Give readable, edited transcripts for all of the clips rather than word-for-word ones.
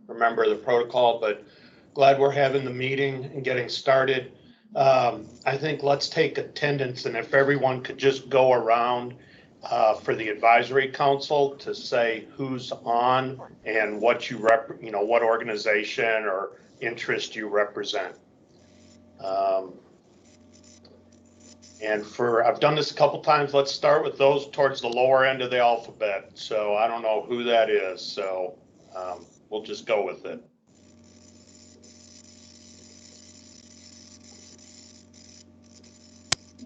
remember the protocol, but glad we're having the meeting and getting started. I think let's take attendance, and if everyone could just go around for the advisory council to say who's on and what you what organization or interest you represent. And I've done this a couple times. Let's start with those towards the lower end of the alphabet. So I don't know who that is. So we'll just go with it.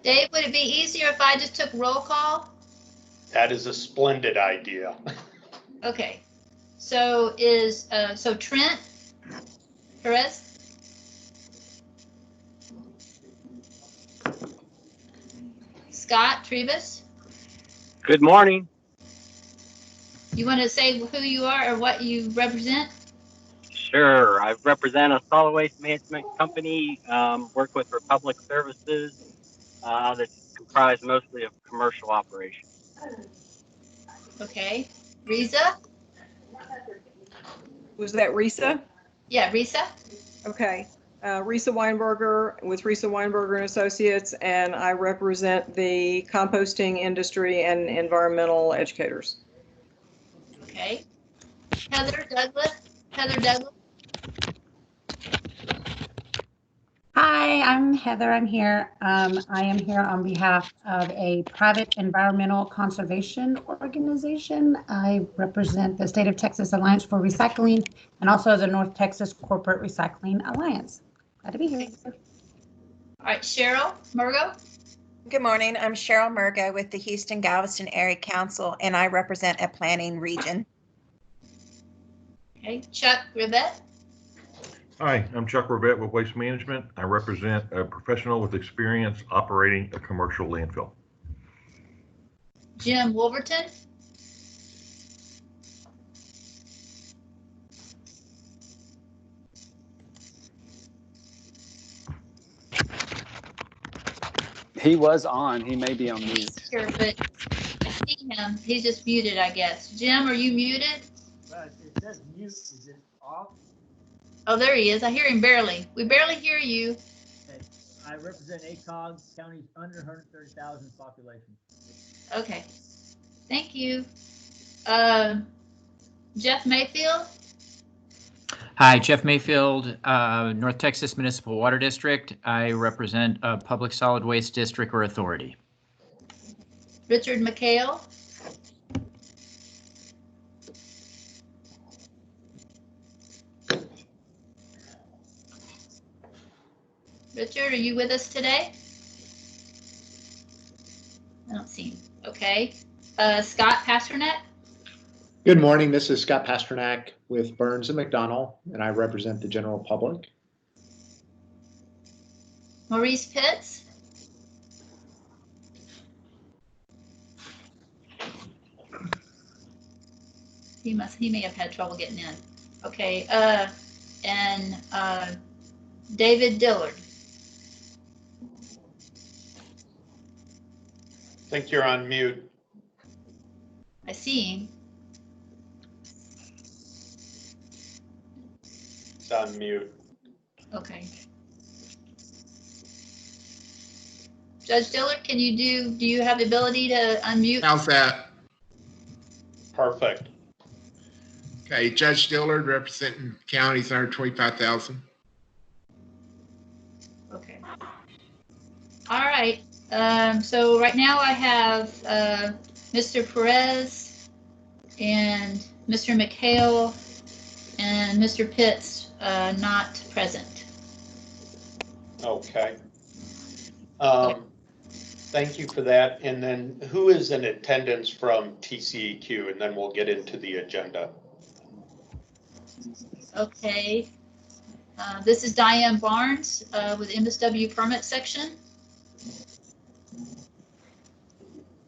Dave, would it be easier if I just took roll call? That is a splendid idea. Okay. So so Trent Perez? Scott Trevis? Good morning. You want to say who you are or what you represent? Sure. I represent a solid waste management company, work with Republic Services that's comprised mostly of commercial operations. Okay. Riza? Was that Risa? Yeah, Risa. Okay. Risa Weinberger with Risa Weinberger and Associates, and I represent the composting industry and environmental educators. Okay. Heather Douglas. Heather Douglas. Hi, I'm Heather. I'm here. I am here on behalf of a private environmental conservation organization. I represent the State of Texas Alliance for Recycling and also the North Texas Corporate Recycling Alliance. Glad to be here. All right, Cheryl Murgo. Good morning. I'm Cheryl Murgo with the Houston Galveston Area Council, and I represent a planning region. Okay, Chuck Rivette. Hi, I'm Chuck Rivette with Waste Management. I represent a professional with experience operating a commercial landfill. Jim Wolverton. He was on. He may be on mute. Sure, but I see him. He's just muted, I guess. Jim, are you muted? It says mute. Is it off? Oh, there he is. I hear him barely. We barely hear you. Okay. I represent ACOG, counties under 130,000 population. Okay. Thank you. Jeff Mayfield. Hi, Jeff Mayfield, North Texas Municipal Water District. I represent a public solid waste district or authority. Richard McHale. Richard, are you with us today? I don't see him. Okay. Scott Pasternak. Good morning. This is Scott Pasternak with Burns and McDonnell, and I represent the general public. Maurice Pitts. He may have had trouble getting in. Okay. And David Dillard. I think you're on mute. I see him. It's on mute. Okay. Judge Dillard, do you have the ability to unmute? How's that? Perfect. Okay, Judge Dillard representing counties under 25,000. Okay. All right. So right now I have Mr. Perez and Mr. McHale and Mr. Pitts not present. Okay. Thank you for that. And then who is in attendance from TCEQ? And then we'll get into the agenda. Okay. This is Diane Barnes with MSW permit section.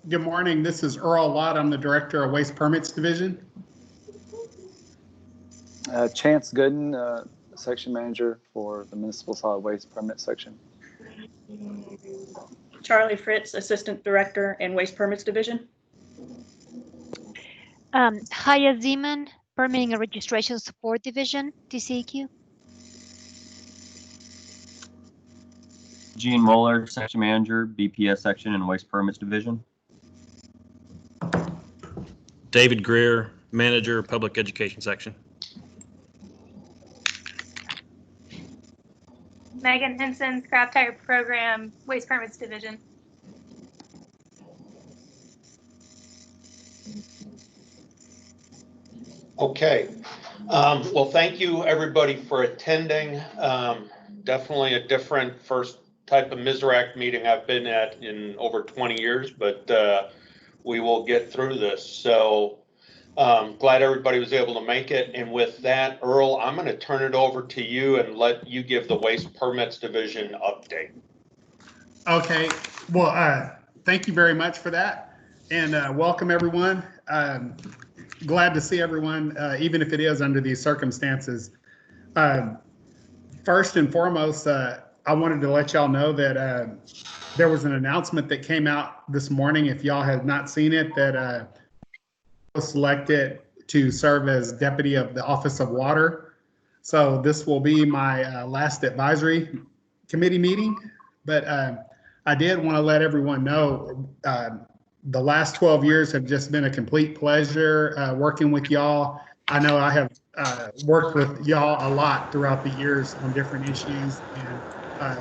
Good morning. This is Earl Lott. I'm the Director of Waste Permits Division. Chance Gooden, Section Manager for the Municipal Solid Waste Permit Section. Charlie Fritz, Assistant Director in Waste Permits Division. Haya Zeman, Permitting and Registration Support Division, TCEQ. Gene Mueller, Section Manager, BPS Section and Waste Permits Division. David Greer, Manager, Public Education Section. Megan Henson, Scrap Tire Program, Waste Permits Division. Okay. Well, thank you everybody for attending. Definitely a different first type of MSWRRAC meeting I've been at in over 20 years, but we will get through this. So glad everybody was able to make it. And with that, Earl, I'm going to turn it over to you and let you give the Waste Permits Division update. Okay. Well, thank you very much for that. And welcome everyone. Glad to see everyone, even if it is under these circumstances. First and foremost, I wanted to let y'all know that there was an announcement that came out this morning. If y'all have not seen it, that I was selected to serve as deputy of the Office of Water. So this will be my last advisory committee meeting. But I did want to let everyone know the last 12 years have just been a complete pleasure working with y'all. I know I have worked with y'all a lot throughout the years on different issues, and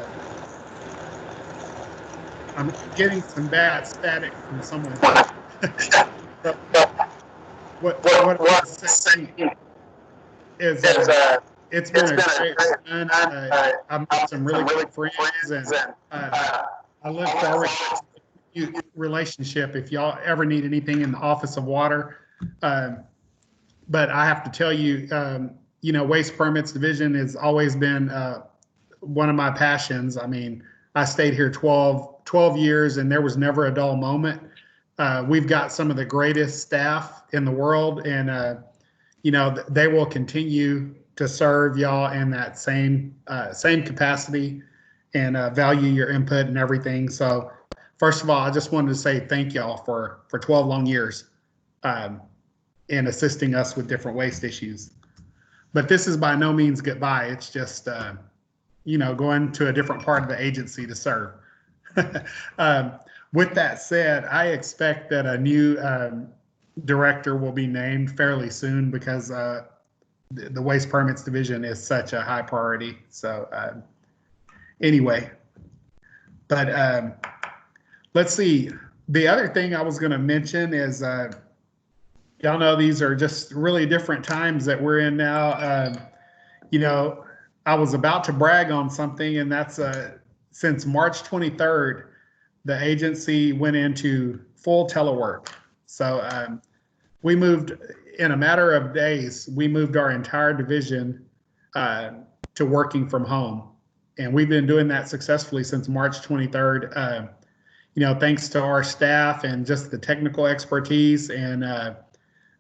I'm getting some bad static from someone. What I was saying is it's been a great run. I've met some really good friends, and I look forward to relationship if y'all ever need anything in the Office of Water. But I have to tell you, you know, Waste Permits Division has always been one of my passions. I mean, I stayed here 12 years and there was never a dull moment. We've got some of the greatest staff in the world, and you know, they will continue to serve y'all in that same capacity and value your input and everything. So first of all, I just wanted to say thank y'all for 12 long years in assisting us with different waste issues. But this is by no means goodbye. It's just, you know, going to a different part of the agency to serve. With that said, I expect that a new director will be named fairly soon because the Waste Permits Division is such a high priority. So anyway, but let's see. The other thing I was going to mention is, y'all know these are just really different times that we're in now. You know, I was about to brag on something, and that's since March 23rd, the agency went into full telework. So we moved, in a matter of days, we moved our entire division to working from home. And we've been doing that successfully since March 23rd. You know, thanks to our staff and just the technical expertise and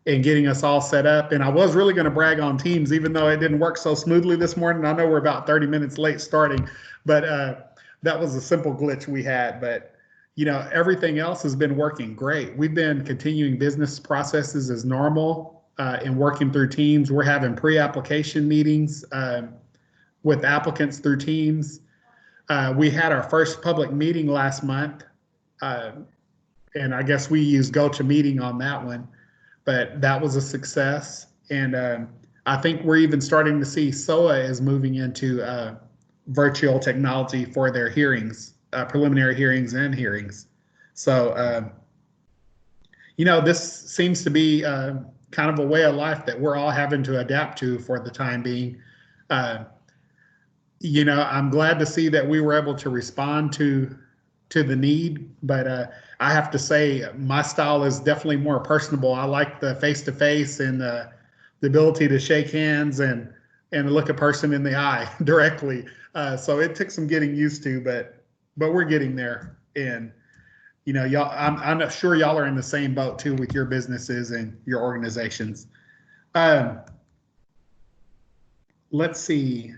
getting us all set up. And I was really going to brag on Teams, even though it didn't work so smoothly this morning. I know we're about 30 minutes late starting, but that was a simple glitch we had. But, you know, everything else has been working great. We've been continuing business processes as normal and working through Teams. We're having pre-application meetings with applicants through Teams. We had our first public meeting last month. And I guess we used GoToMeeting on that one, but that was a success. And I think we're even starting to see SOA is moving into virtual technology for their hearings, preliminary hearings and hearings. So, you know, this seems to be kind of a way of life that we're all having to adapt to for the time being. You know, I'm glad to see that we were able to respond to the need, but I have to say my style is definitely more personable. I like the face-to-face and the ability to shake hands and look a person in the eye directly. So it took some getting used to, but we're getting there. And you know, y'all, I'm not sure y'all are in the same boat too with your businesses and your organizations. Let's see.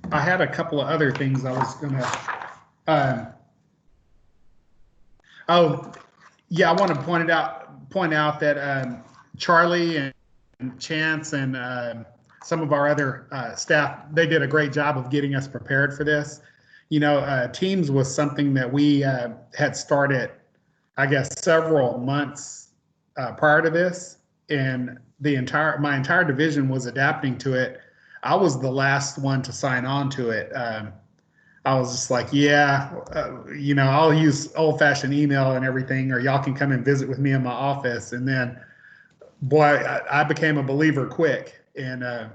I had a couple of other things I was gonna, oh, Yeah, I want to point out that Charlie and Chance and some of our other staff, they did a great job of getting us prepared for this. You know, Teams was something that we had started, I guess, several months prior to this, and my entire division was adapting to it. I was the last one to sign on to it. I was just like, yeah, you know, I'll use old-fashioned email and everything, or y'all can come and visit with me in my office. And then, boy, I became a believer quick, and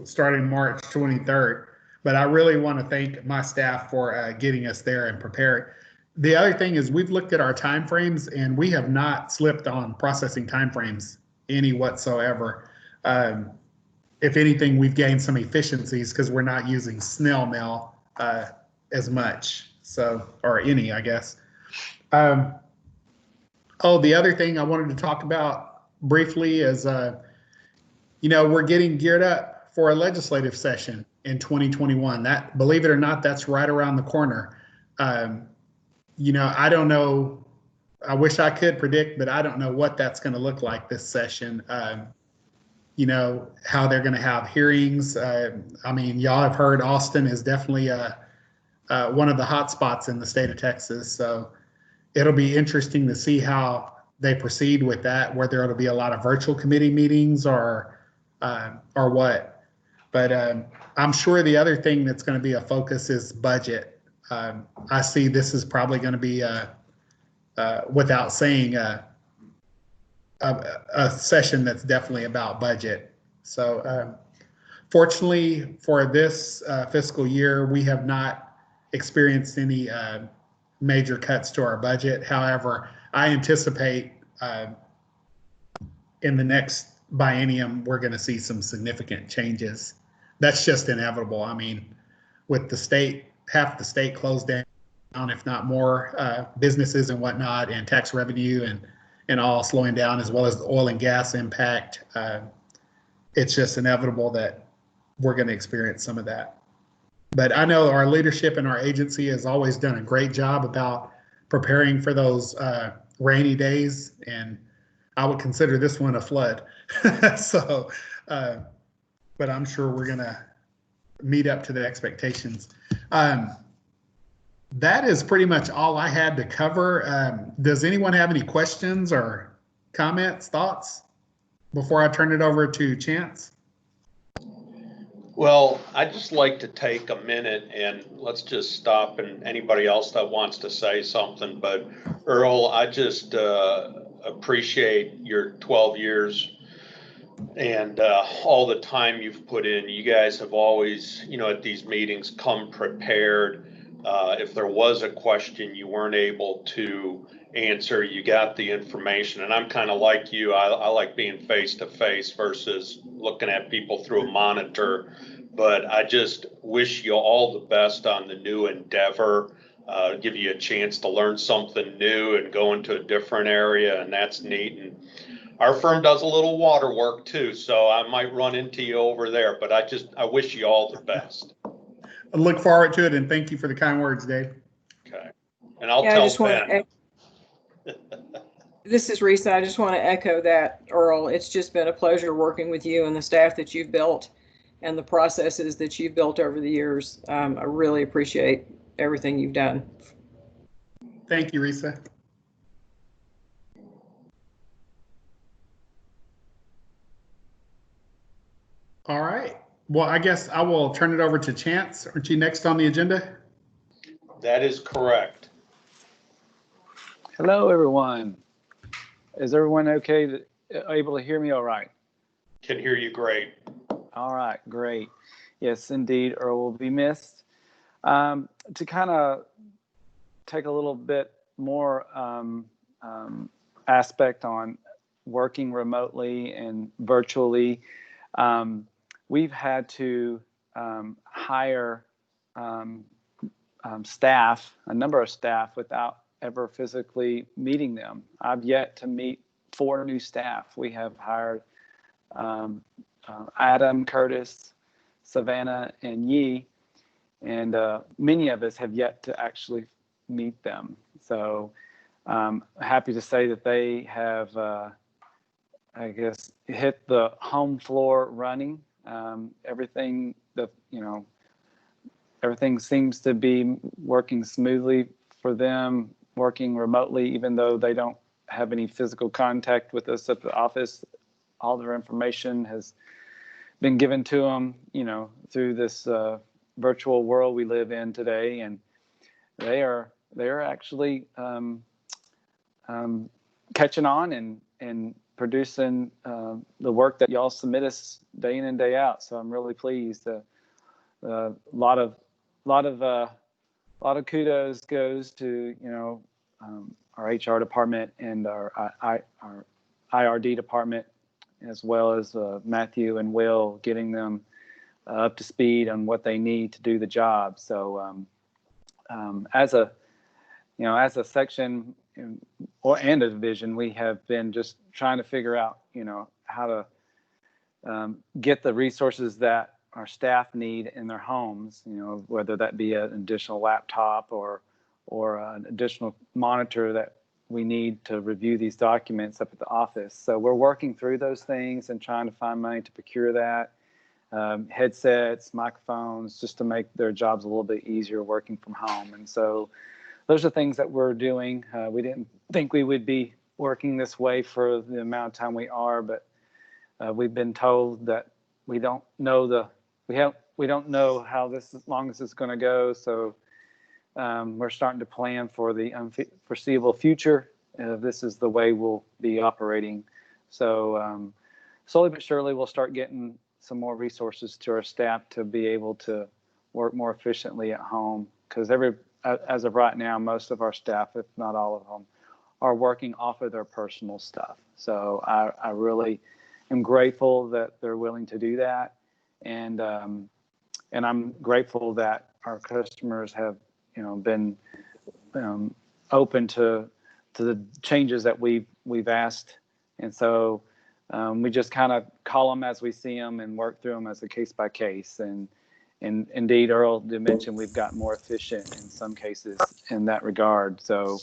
starting March 23rd. But I really want to thank my staff for getting us there and prepared. The other thing is we've looked at our timeframes, and we have not slipped on processing timeframes any whatsoever. If anything, we've gained some efficiencies because we're not using snail mail as much, so, or any, I guess. Oh, the other thing I wanted to talk about briefly is, you know, we're getting geared up for a legislative session in 2021. That, believe it or not, that's right around the corner. You know, I don't know, I wish I could predict, but I don't know what that's going to look like this session. You know, how they're going to have hearings. I mean, y'all have heard Austin is definitely one of the hot spots in the state of Texas. So it'll be interesting to see how they proceed with that, whether it'll be a lot of virtual committee meetings or what. But I'm sure the other thing that's going to be a focus is budget. I see this is probably going to be, without saying, a session that's definitely about budget. So fortunately for this fiscal year, we have not experienced any major cuts to our budget. However, I anticipate in the next biennium, we're going to see some significant changes. That's just inevitable. I mean, with the state, half the state closed down, if not more, businesses and whatnot, and tax revenue and all slowing down, as well as the oil and gas impact. It's just inevitable that we're going to experience some of that. But I know our leadership and our agency has always done a great job about preparing for those rainy days, and I would consider this one a flood. So, but I'm sure we're going to meet up to the expectations. That is pretty much all I had to cover. Does anyone have any questions or comments, thoughts before I turn it over to Chance? Well, I'd just like to take a minute and let's just stop, and anybody else that wants to say something. But Earl, I just appreciate your 12 years and all the time you've put in. You guys have always, you know, at these meetings come prepared. If there was a question you weren't able to answer, you got the information. And I'm kind of like you. I like being face to face versus looking at people through a monitor. But I just wish you all the best on the new endeavor. Give you a chance to learn something new and go into a different area, and that's neat. And our firm does a little water work too, so I might run into you over there. But I wish you all the best. I look forward to it, and thank you for the kind words, Dave. Okay. And I'll tell Ben. This is Risa. I just want to echo that, Earl. It's just been a pleasure working with you and the staff that you've built and the processes that you've built over the years. I really appreciate everything you've done. Thank you, Risa. All right. Well, I guess I will turn it over to Chance. Aren't you next on the agenda? That is correct. Hello, everyone. Is everyone okay, able to hear me all right? Can hear you great. All right, great. Yes, indeed, Earl will be missed. To kind of take a little bit more aspect on working remotely and virtually, we've had to hire staff, a number of staff, without ever physically meeting them. I've yet to meet 4 new staff. We have hired Adam, Curtis, Savannah, and Yee, and many of us have yet to actually meet them. So Happy to say that they have, I guess, hit the home floor running. Everything everything seems to be working smoothly for them, working remotely, even though they don't have any physical contact with us at the office. All their information has been given to them, through this virtual world we live in today, and they are actually catching on and producing the work that y'all submit us day in and day out. So I'm really pleased. A lot of kudos goes to our HR department and our IRD department, as well as Matthew and Will, getting them up to speed on what they need to do the job. So as a section and a division, we have been just trying to figure out how to get the resources that our staff need in their homes, whether that be an additional laptop or an additional monitor that we need to review these documents up at the office. So we're working through those things and trying to find money to procure that. Headsets, microphones, just to make their jobs a little bit easier working from home. And so those are things that we're doing. We didn't think we would be working this way for the amount of time we are, but we've been told that we don't know how long this is going to go. So we're starting to plan for the unforeseeable future. This is the way we'll be operating. So slowly but surely, we'll start getting some more resources to our staff to be able to work more efficiently at home. Because as of right now, most of our staff, if not all of them, are working off of their personal stuff. So I really am grateful that they're willing to do that. And I'm grateful that our customers have been open to the changes that we've asked. And so we just kind of call them as we see them and work through them as a case by case. And indeed, Earl did mention we've got more efficient in some cases in that regard. So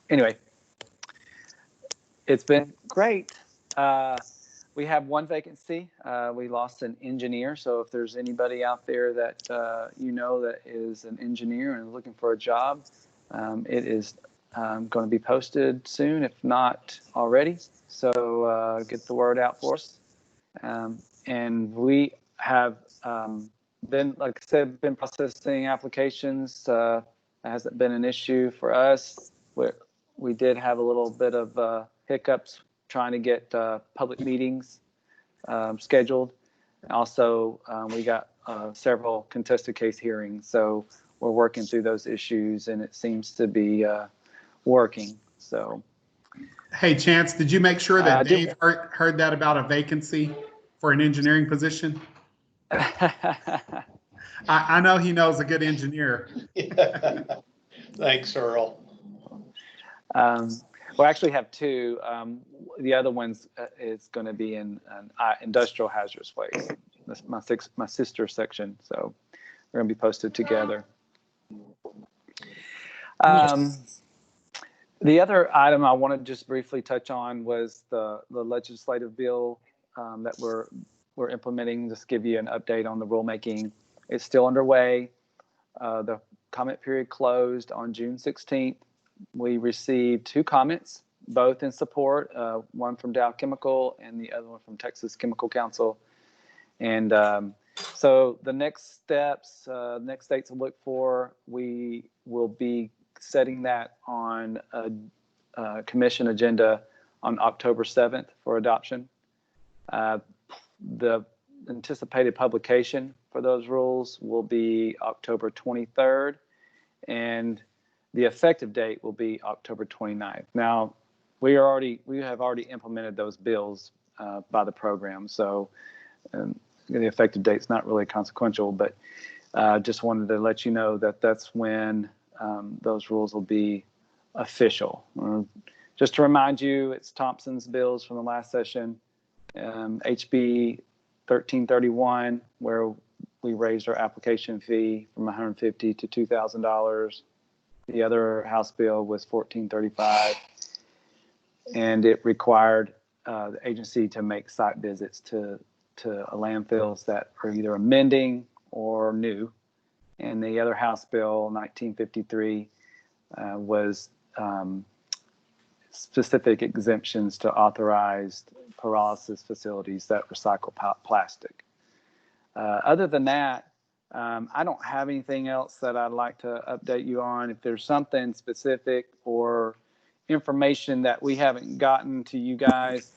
anyway, it's been great. We have one vacancy. We lost an engineer. So if there's anybody out there that that is an engineer and looking for a job, it is going to be posted soon, if not already. So get the word out for us. And we have been, like I said, been processing applications. It hasn't been an issue for us. We did have a little bit of hiccups trying to get public meetings scheduled. Also, we got several contested case hearings. So we're working through those issues, and it seems to be working. So, hey, Chance, did you make sure that Dave heard that about a vacancy for an engineering position? I know he knows a good engineer. Thanks, Earl. We actually have two. The other one's is going to be in industrial hazardous waste. That's my sister section. So we're going to be posted together. The other item I want to just briefly touch on was the legislative bill that we're implementing. Just give you an update on the rulemaking. It's still underway. The comment period closed on June 16th. We received 2 comments, both in support, one from Dow Chemical and the other one from Texas Chemical Council. And so the next steps, next dates to look for, we will be setting that on a commission agenda on October 7th for adoption. The anticipated publication for those rules will be October 23rd, and the effective date will be October 29th. Now, we have already implemented those bills by the program, so the effective date's not really consequential, but just wanted to let you know that that's when those rules will be official. Just to remind you, it's Thompson's bills from the last session, HB 1331, where we raised our application fee from $150 to $2,000. The other House bill was 1435, and it required the agency to make site visits to landfills that are either amending or new. And the other House bill, 1953, was specific exemptions to authorized pyrolysis facilities that recycle plastic. Other than that, I don't have anything else that I'd like to update you on. If there's something specific or information that we haven't gotten to you guys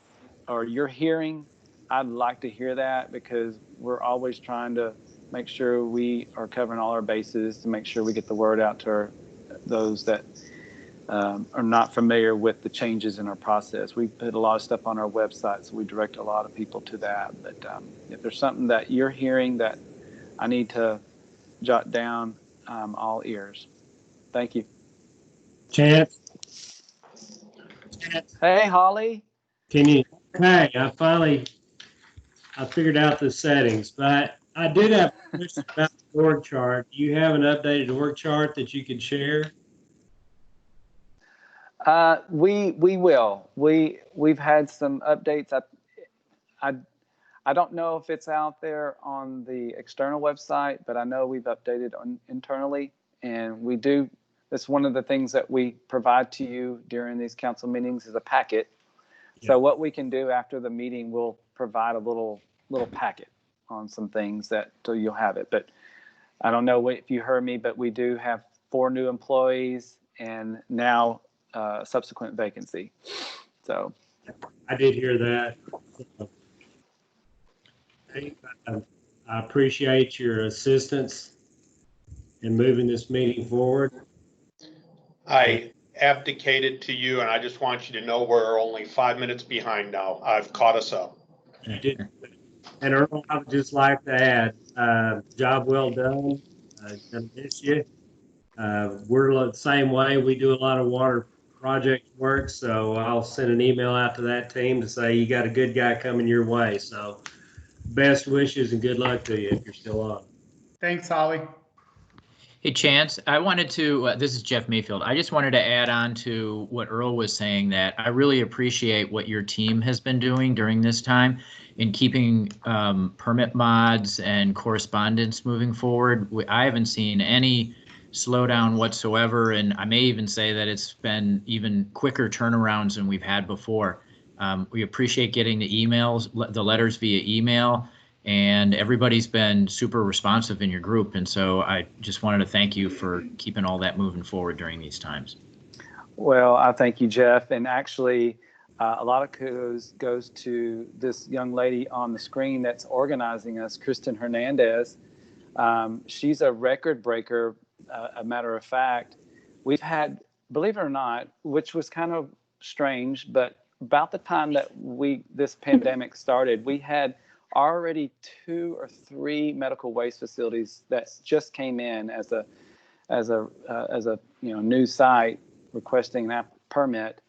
or you're hearing, I'd like to hear that, because we're always trying to make sure we are covering all our bases to make sure we get the word out to those that are not familiar with the changes in our process. We put a lot of stuff on our website, so we direct a lot of people to that. But if there's something that you're hearing that I need to jot down, all ears. Thank you. Chance. Hey, Holly. Can you? Hey, I figured out the settings, but I did have a question about the org chart. Do you have an updated org chart that you could share? We will. We've had some updates. I don't know if it's out there on the external website, but I know we've updated internally, and we do. That's one of the things that we provide to you during these council meetings is a packet. Yeah. So what we can do after the meeting, we'll provide a little packet on some things so you'll have it. But I don't know if you heard me, but we do have 4 new employees and now subsequent vacancy. So I did hear that. I appreciate your assistance in moving this meeting forward. I abdicated to you, and I just want you to know we're only 5 minutes behind now. I've caught us up. You did. And Earl, I would just like to add, job well done. Gonna miss you. We're the same way. We do a lot of water project work, so I'll send an email out to that team to say you got a good guy coming your way. So best wishes and good luck to you if you're still on. Thanks, Holly. Hey, Chance, I wanted to, this is Jeff Mayfield. I just wanted to add on to what Earl was saying, that I really appreciate what your team has been doing during this time in keeping permit mods and correspondence moving forward. I haven't seen any slowdown whatsoever, and I may even say that it's been even quicker turnarounds than we've had before. We appreciate getting the emails, the letters via email, and everybody's been super responsive in your group. And so I just wanted to thank you for keeping all that moving forward during these times. Well, I thank you, Jeff. And actually, a lot of kudos goes to this young lady on the screen that's organizing us, Kristen Hernandez. She's a record breaker. A matter of fact, we've had, believe it or not, which was kind of strange, but about the time that this pandemic started, we had already 2 or 3 medical waste facilities that just came in as a new site requesting that permit,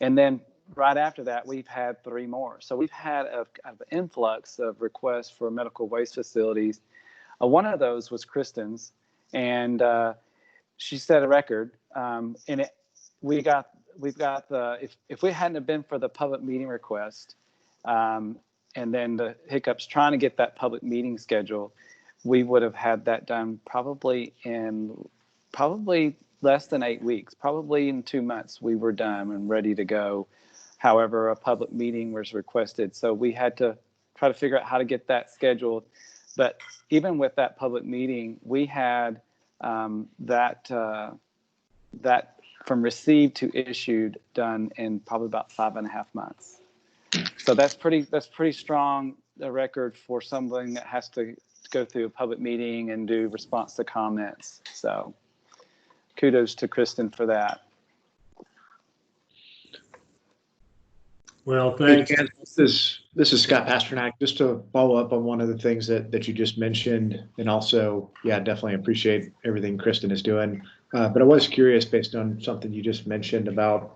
and then right after that we've had 3 more. So we've had an influx of requests for medical waste facilities. One of those was Kristen's, and she set a record. And we've got the if we hadn't have been for the public meeting request. And then the hiccups trying to get that public meeting schedule, we would have had that done probably less than 8 weeks, probably in 2 months we were done and ready to go. However, a public meeting was requested. So we had to try to figure out how to get that scheduled. But even with that public meeting, we had that from received to issued done in probably about 5.5 months. So that's pretty strong a record for something that has to go through a public meeting and do response to comments. So kudos to Kristen for that. Well, thanks. Hey, this is Scott Pasternak. Just to follow up on one of the things that you just mentioned, and also, yeah, definitely appreciate everything Kristen is doing. But I was curious, based on something you just mentioned about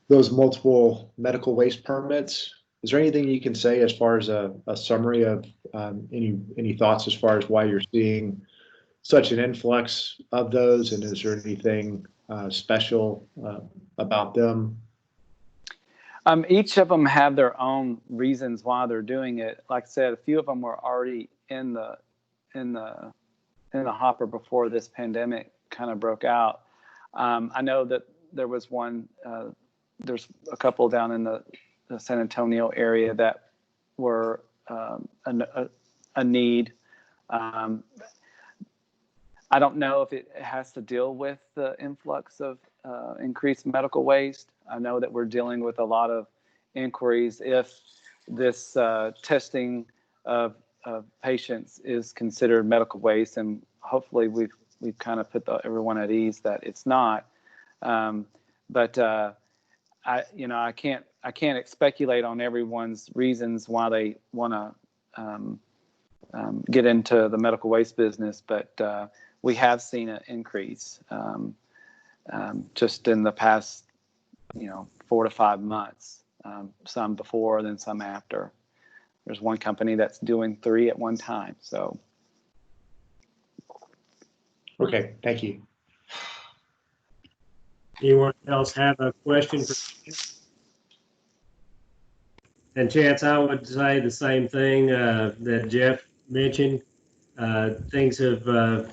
those multiple medical waste permits. Is there anything you can say as far as a summary of any thoughts as far as why you're seeing such an influx of those, and is there anything special about them? Each of them have their own reasons why they're doing it. Like I said, a few of them were already in the hopper before this pandemic kind of broke out. I know that there was one. There's a couple down in the San Antonio area that were a need. I don't know if it has to deal with the influx of increased medical waste. I know that we're dealing with a lot of inquiries if this testing of patients is considered medical waste, and hopefully we've kind of put everyone at ease that it's not. But I can't speculate on everyone's reasons why they want to get into the medical waste business, but we have seen an increase just in the past, 4 to 5 months. Some before, then some after. There's one company that's doing 3 at one time. So. Okay, thank you. Anyone else have a question for Chance? And Chance, I would say the same thing that Jeff mentioned. Things have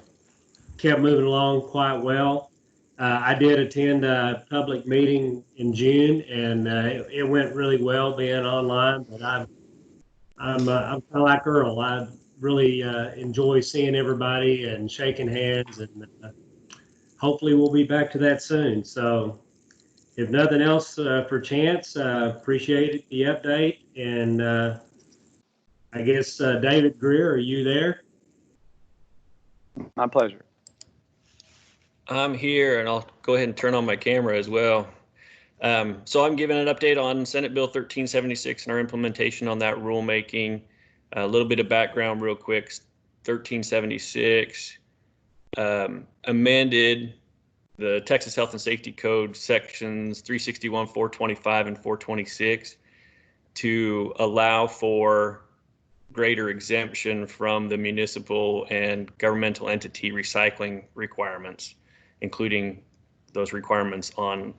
kept moving along quite well. I did attend a public meeting in June, and it went really well being online. But I'm kind of like Earl. I really enjoy seeing everybody and shaking hands, and hopefully we'll be back to that soon. So if nothing else for Chance, appreciate the update. And I guess David Greer, are you there? My pleasure. I'm here, and I'll go ahead and turn on my camera as well. So I'm giving an update on Senate Bill 1376 and our implementation on that rulemaking. A little bit of background real quick. 1376 amended the Texas Health and Safety Code sections 361, 425, and 426 to allow for greater exemption from the municipal and governmental entity recycling requirements, including those requirements on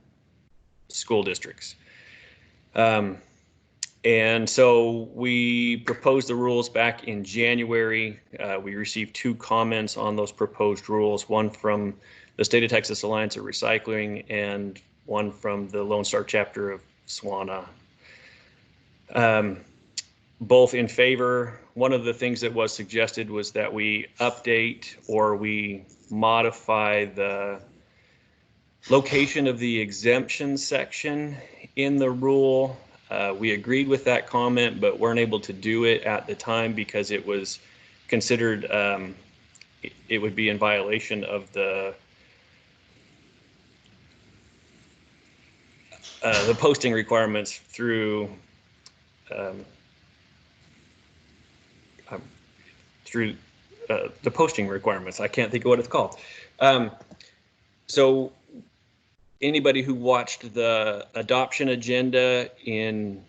school districts. And so we proposed the rules back in January. We received 2 comments on those proposed rules, one from the State of Texas Alliance of Recycling and one from the Lone Star chapter of SWRRRAC. Both in favor. One of the things that was suggested was that we update or we modify the location of the exemption section in the rule. We agreed with that comment, but weren't able to do it at the time because it was considered it would be in violation of the posting requirements through the posting requirements. I can't think of what it's called. So anybody who watched the adoption agenda in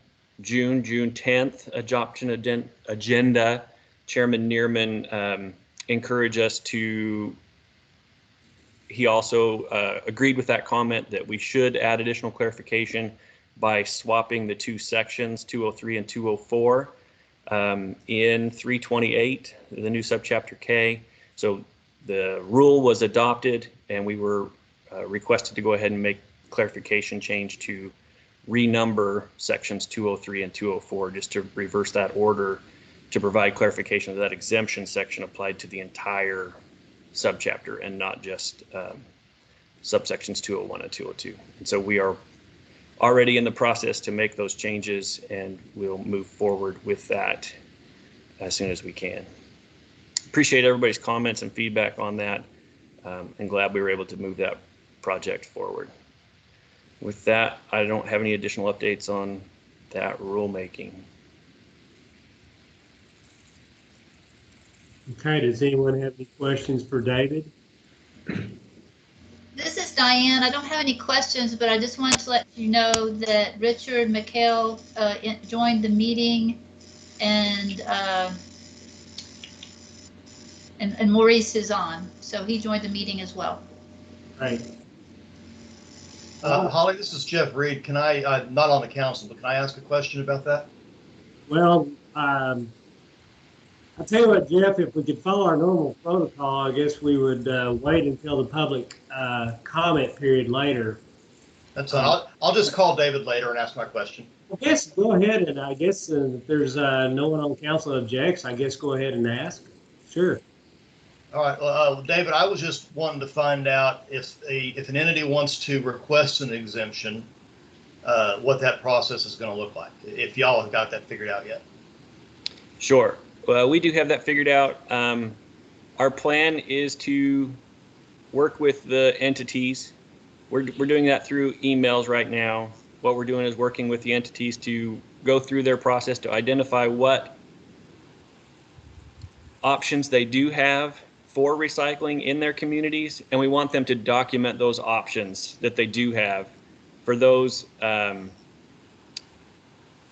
June 10th, adoption agenda, Chairman Neerman encouraged us to, he also agreed with that comment that we should add additional clarification by swapping the 2 sections, 203 and 204, in 328, the new subchapter K. So the rule was adopted, and we were requested to go ahead and make clarification change to renumber sections 203 and 204 just to reverse that order to provide clarification that exemption section applied to the entire subchapter and not just subsections 201 and 202. And so we are already in the process to make those changes, and we'll move forward with that as soon as we can. Appreciate everybody's comments and feedback on that, and glad we were able to move that project forward. With that, I don't have any additional updates on that rulemaking. Okay, does anyone have any questions for David? This is Diane. I don't have any questions, but I just wanted to let you know that Richard McHale joined the meeting, and And Maurice is on, so he joined the meeting as well. Right. Holly, this is Jeff Reed. Can I, not on the council, but can I ask a question about that? Well, I'll tell you what, Jeff, if we could follow our normal protocol, I guess we would wait until the public comment period later. That's all. I'll just call David later and ask my question. I guess go ahead, and I guess if there's no one on council objects, I guess go ahead and ask. Sure. All right, well, David, I was just wanting to find out if an entity wants to request an exemption, what that process is going to look like, if y'all have got that figured out yet. Sure. Well, we do have that figured out. Our plan is to work with the entities. We're doing that through emails right now. What we're doing is working with the entities to go through their process to identify what options they do have for recycling in their communities, and we want them to document those options that they do have for those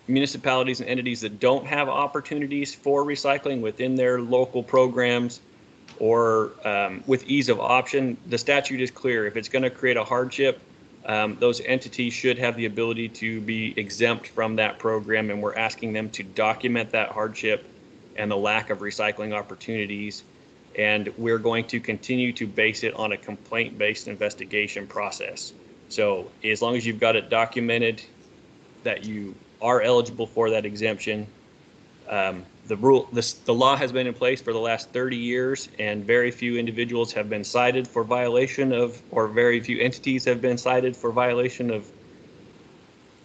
municipalities and entities that don't have opportunities for recycling within their local programs or with ease of option. The statute is clear. If it's going to create a hardship, those entities should have the ability to be exempt from that program, and we're asking them to document that hardship and the lack of recycling opportunities. And we're going to continue to base it on a complaint-based investigation process. So as long as you've got it documented that you are eligible for that exemption, the law has been in place for the last 30 years, and very few individuals have been cited for violation of, or very few entities have been cited for violation of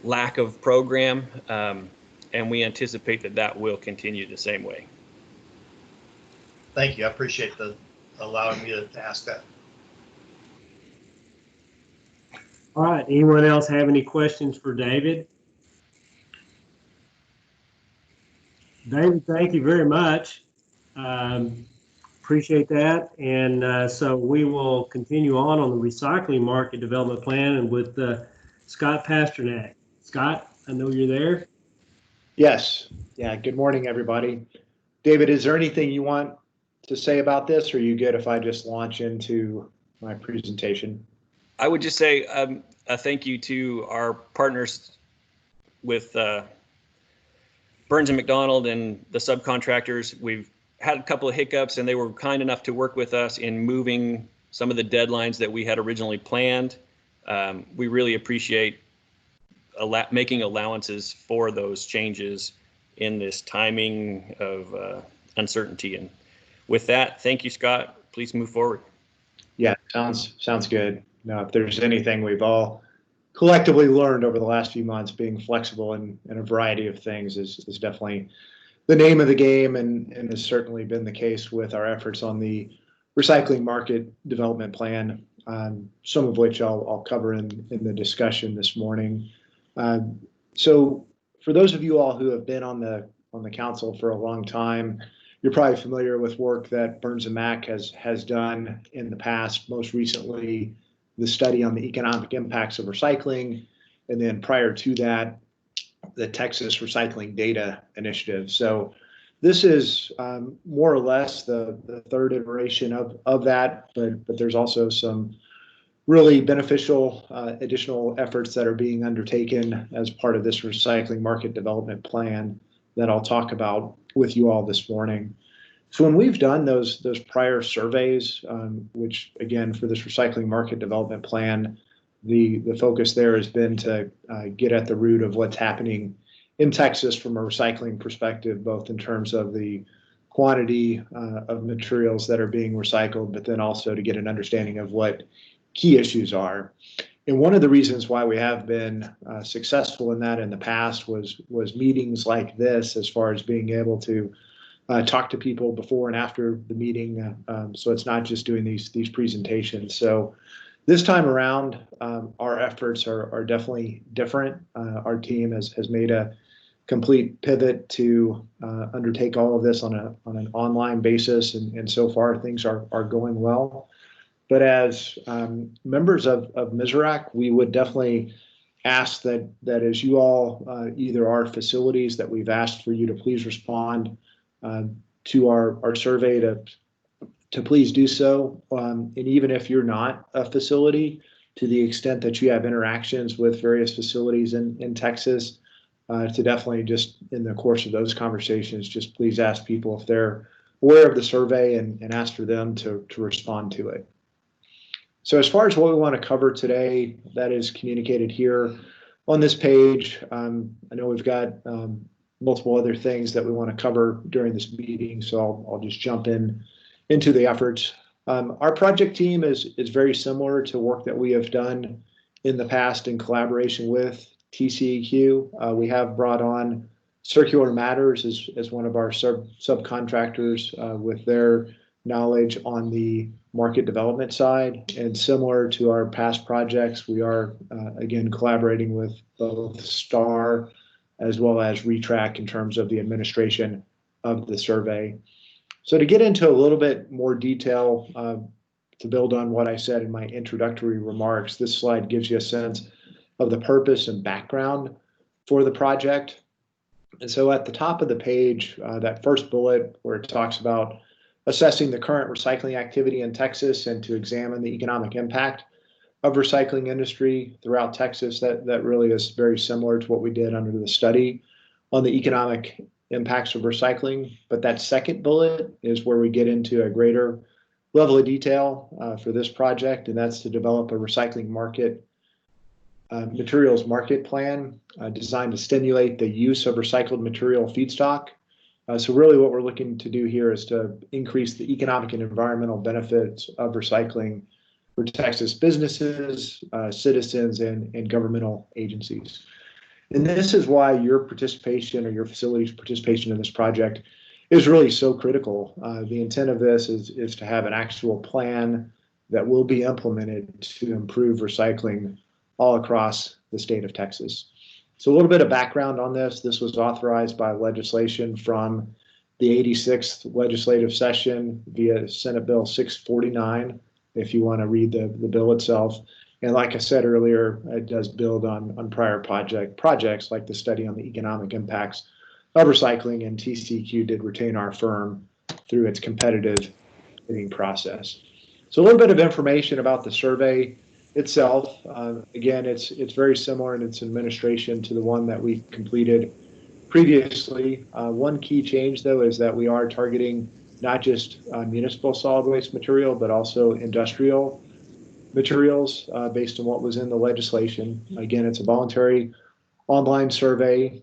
lack of program. And we anticipate that that will continue the same way. Thank you. I appreciate the allowing me to ask that. All right. Anyone else have any questions for David? David, thank you very much. Appreciate that. And so we will continue on the recycling market development plan and with Scott Pasternak. Scott, I know you're there. Yes. Yeah. Good morning, everybody. David, is there anything you want to say about this, or are you good if I just launch into my presentation? I would just say a thank you to our partners with Burns and McDonald and the subcontractors. We've had a couple of hiccups, and they were kind enough to work with us in moving some of the deadlines that we had originally planned. We really appreciate making allowances for those changes in this timing of uncertainty. And with that, thank you, Scott. Please move forward. Yeah, sounds good. Now, if there's anything we've all collectively learned over the last few months, being flexible in a variety of things is definitely the name of the game, and has certainly been the case with our efforts on the recycling market development plan, some of which I'll cover in the discussion this morning. So for those of you all who have been on the council for a long time, you're probably familiar with work that Burns and Mac has done in the past, most recently the study on the economic impacts of recycling, and then prior to that, the Texas Recycling Data Initiative. So this is more or less the third iteration of that, but there's also some really beneficial additional efforts that are being undertaken as part of this recycling market development plan that I'll talk about with you all this morning. So when we've done those prior surveys, which again for this recycling market development plan, the focus there has been to get at the root of what's happening in Texas from a recycling perspective, both in terms of the quantity of materials that are being recycled, but then also to get an understanding of what key issues are. And one of the reasons why we have been successful in that in the past was meetings like this, as far as being able to talk to people before and after the meeting. So it's not just doing these presentations. So this time around, our efforts are definitely different. Our team has made a complete pivot to undertake all of this on an online basis, and so far things are going well. But as members of MSWRRAC, we would definitely ask that as you all, either our facilities that we've asked for you to please respond to our survey to to please do so. And even if you're not a facility, to the extent that you have interactions with various facilities in Texas, to definitely just in the course of those conversations, just please ask people if they're aware of the survey and ask for them to respond to it. So as far as what we want to cover today, that is communicated here on this page. I know we've got multiple other things that we want to cover during this meeting, so I'll just jump into the efforts. Our project team is very similar to work that we have done in the past in collaboration with TCEQ. We have brought on Circular Matters as one of our subcontractors with their knowledge on the market development side. And similar to our past projects, we are, again, collaborating with both STAR as well as RETRAC in terms of the administration of the survey. So to get into a little bit more detail, to build on what I said in my introductory remarks, this slide gives you a sense of the purpose and background for the project. And so at the top of the page, that first bullet where it talks about assessing the current recycling activity in Texas and to examine the economic impact of recycling industry throughout Texas, that really is very similar to what we did under the study on the economic impacts of recycling. But that second bullet is where we get into a greater level of detail for this project, and that's to develop a recycling market materials market plan designed to stimulate the use of recycled material feedstock. So really what we're looking to do here is to increase the economic and environmental benefits of recycling for Texas businesses, citizens, and governmental agencies. And this is why your participation or your facility's participation in this project is really so critical. The intent of this is to have an actual plan that will be implemented to improve recycling all across the state of Texas. So a little bit of background on this. This was authorized by legislation from the 86th legislative session via Senate Bill 649, if you want to read the bill itself. And like I said earlier, it does build on prior projects like the study on the economic impacts of recycling, and TCEQ did retain our firm through its competitive bidding process. So a little bit of information about the survey itself. Again, it's very similar in its administration to the one that we completed previously. One key change, though, is that we are targeting not just municipal solid waste material, but also industrial materials based on what was in the legislation. Again, it's a voluntary online survey.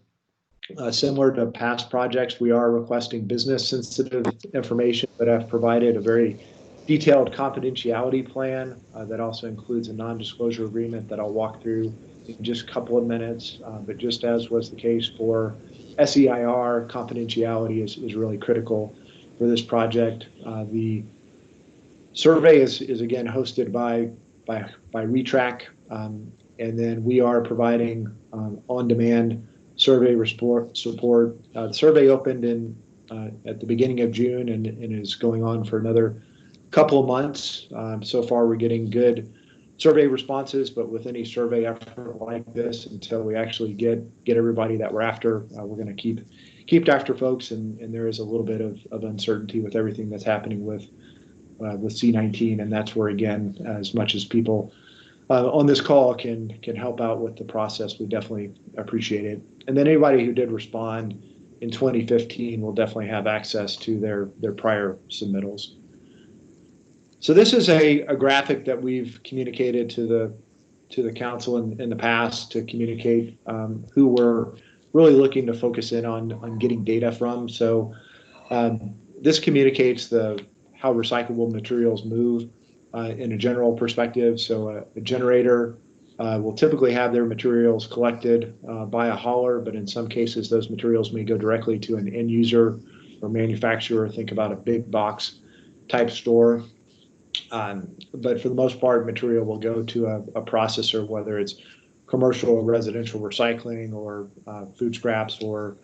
Similar to past projects, we are requesting business-sensitive information, but I've provided a very detailed confidentiality plan that also includes a non-disclosure agreement that I'll walk through in just a couple of minutes. But just as was the case for SEIR, confidentiality is really critical for this project. The survey is again hosted by RETRAC, and then we are providing on-demand survey support. The survey opened at the beginning of June and is going on for another couple of months. So far, we're getting good survey responses, but with any survey effort like this, until we actually get everybody that we're after, we're going to keep after folks, and there is a little bit of uncertainty with everything that's happening with C-19, and that's where, again, as much as people on this call can help out with the process, we definitely appreciate it. And then anybody who did respond in 2015 will definitely have access to their prior submittals. So this is a graphic that we've communicated to the council in the past to communicate who we're really looking to focus in on getting data from. So this communicates how recyclable materials move in a general perspective. So a generator will typically have their materials collected by a hauler, but in some cases those materials may go directly to an end user or manufacturer. Think about a big box type store. But for the most part, material will go to a processor, whether it's commercial or residential recycling or food scraps or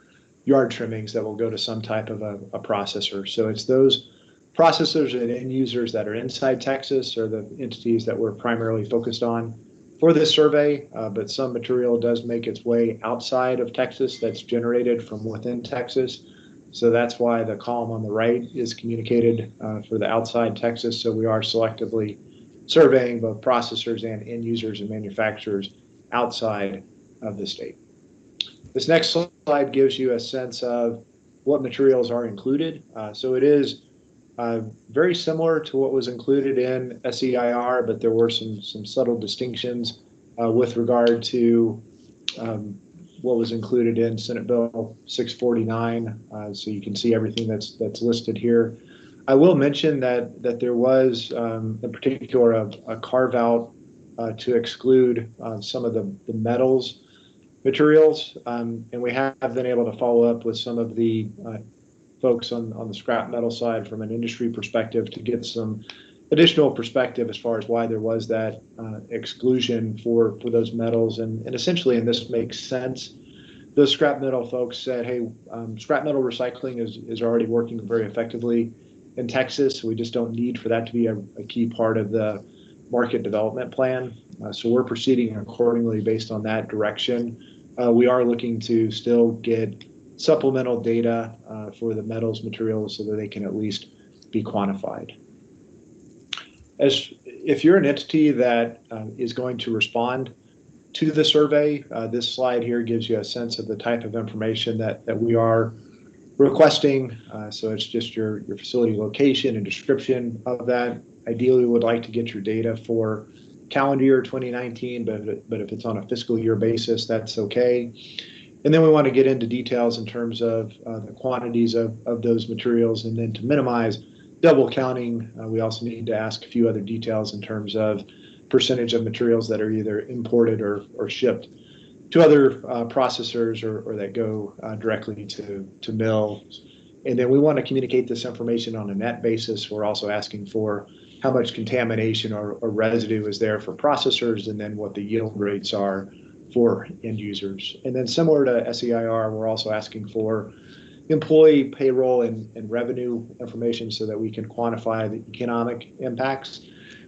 yard trimmings that will go to some type of a processor. So it's those processors and end users that are inside Texas are the entities that we're primarily focused on for this survey, but some material does make its way outside of Texas that's generated from within Texas. So that's why the column on the right is communicated for the outside Texas. So we are selectively surveying both processors and end users and manufacturers outside of the state. This next slide gives you a sense of what materials are included. So it is very similar to what was included in SEIR, but there were some subtle distinctions with regard to what was included in Senate Bill 649. So you can see everything that's listed here. I will mention that there was, in particular, a carve out to exclude some of the metals materials, and we have been able to follow up with some of the folks on the scrap metal side from an industry perspective to get some additional perspective as far as why there was that exclusion for those metals. And essentially, and this makes sense, those scrap metal folks said, hey, scrap metal recycling is already working very effectively in Texas. We just don't need for that to be a key part of the market development plan. So we're proceeding accordingly based on that direction. We are looking to still get supplemental data for the metals materials so that they can at least be quantified. If you're an entity that is going to respond to the survey, this slide here gives you a sense of the type of information that we are requesting. So it's just your facility location and description of that. Ideally, we would like to get your data for calendar year 2019, but if it's on a fiscal year basis, that's okay. And then we want to get into details in terms of the quantities of those materials. And then to minimize double counting, we also need to ask a few other details in terms of percentage of materials that are either imported or shipped to other processors or that go directly to mills. And then we want to communicate this information on a net basis. We're also asking for how much contamination or residue is there for processors, and then what the yield rates are for end users. And then similar to SEIR, we're also asking for employee payroll and revenue information so that we can quantify the economic impacts.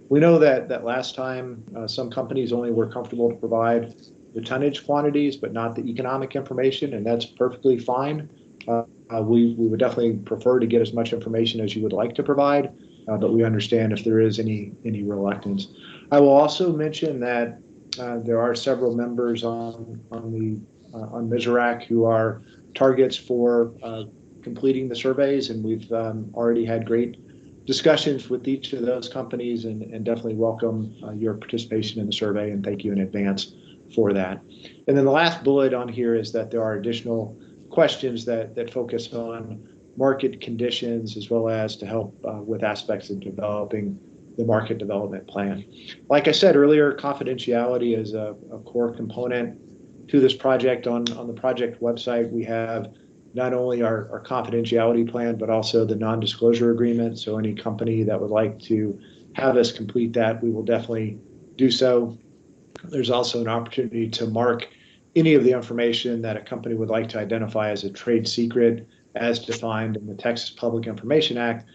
We know that last time some companies only were comfortable to provide the tonnage quantities, but not the economic information, and that's perfectly fine. We would definitely prefer to get as much information as you would like to provide, but we understand if there is any reluctance. I will also mention that there are several members on MSWRRAC who are targets for completing the surveys, and we've already had great discussions with each of those companies, and definitely welcome your participation in the survey, and thank you in advance for that. And then the last bullet on here is that there are additional questions that focus on market conditions as well as to help with aspects of developing the market development plan. Like I said earlier, confidentiality is a core component to this project. On the project website, we have not only our confidentiality plan, but also the non-disclosure agreement. So any company that would like to have us complete that, we will definitely do so. There's also an opportunity to mark any of the information that a company would like to identify as a trade secret as defined in the Texas Public Information Act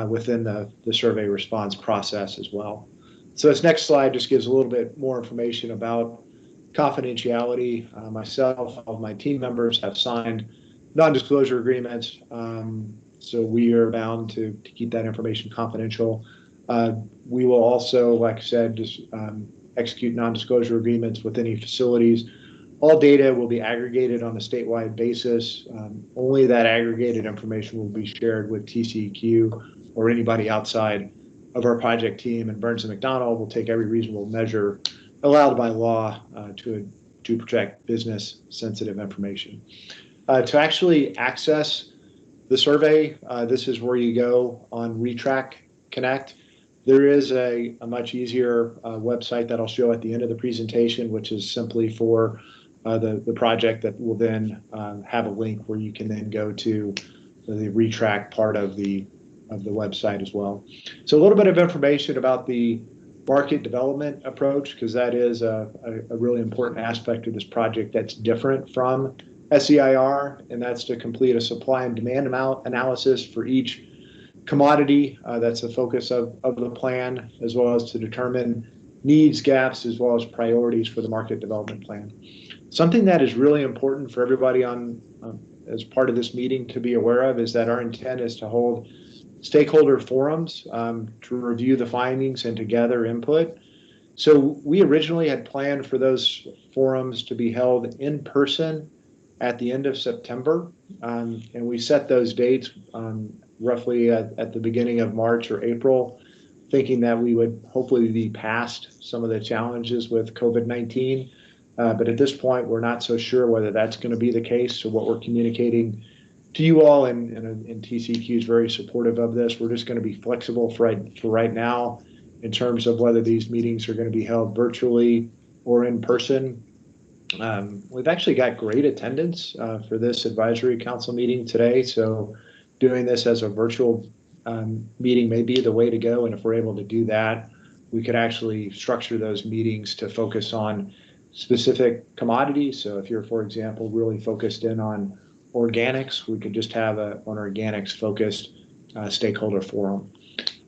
within the survey response process as well. So this next slide just gives a little bit more information about confidentiality. Myself, all of my team members have signed non-disclosure agreements, so we are bound to keep that information confidential. We will also, like I said, just execute non-disclosure agreements with any facilities. All data will be aggregated on a statewide basis. Only that aggregated information will be shared with TCEQ or anybody outside of our project team, and Burns & McDonnell will take every reasonable measure allowed by law to protect business sensitive information. To actually access the survey, this is where you go on ReTrack Connect. There is a much easier website that I'll show at the end of the presentation, which is simply for the project that will then have a link where you can then go to the ReTrack part of the website as well. So a little bit of information about the market development approach, because that is a really important aspect of this project that's different from SEIR, and that's to complete a supply and demand analysis for each commodity. That's the focus of the plan, as well as to determine needs, gaps, as well as priorities for the market development plan. Something that is really important for everybody on as part of this meeting to be aware of is that our intent is to hold stakeholder forums to review the findings and to gather input. So we originally had planned for those forums to be held in person at the end of September, and we set those dates roughly at the beginning of March or April, thinking that we would hopefully be past some of the challenges with COVID-19. But at this point, we're not so sure whether that's going to be the case. So what we're communicating to you all, and TCEQ is very supportive of this, we're just going to be flexible for right now in terms of whether these meetings are going to be held virtually or in person. We've actually got great attendance for this advisory council meeting today. So doing this as a virtual meeting may be the way to go. And if we're able to do that, we could actually structure those meetings to focus on specific commodities. So if you're, for example, really focused in on organics, we could just have an organics focused stakeholder forum.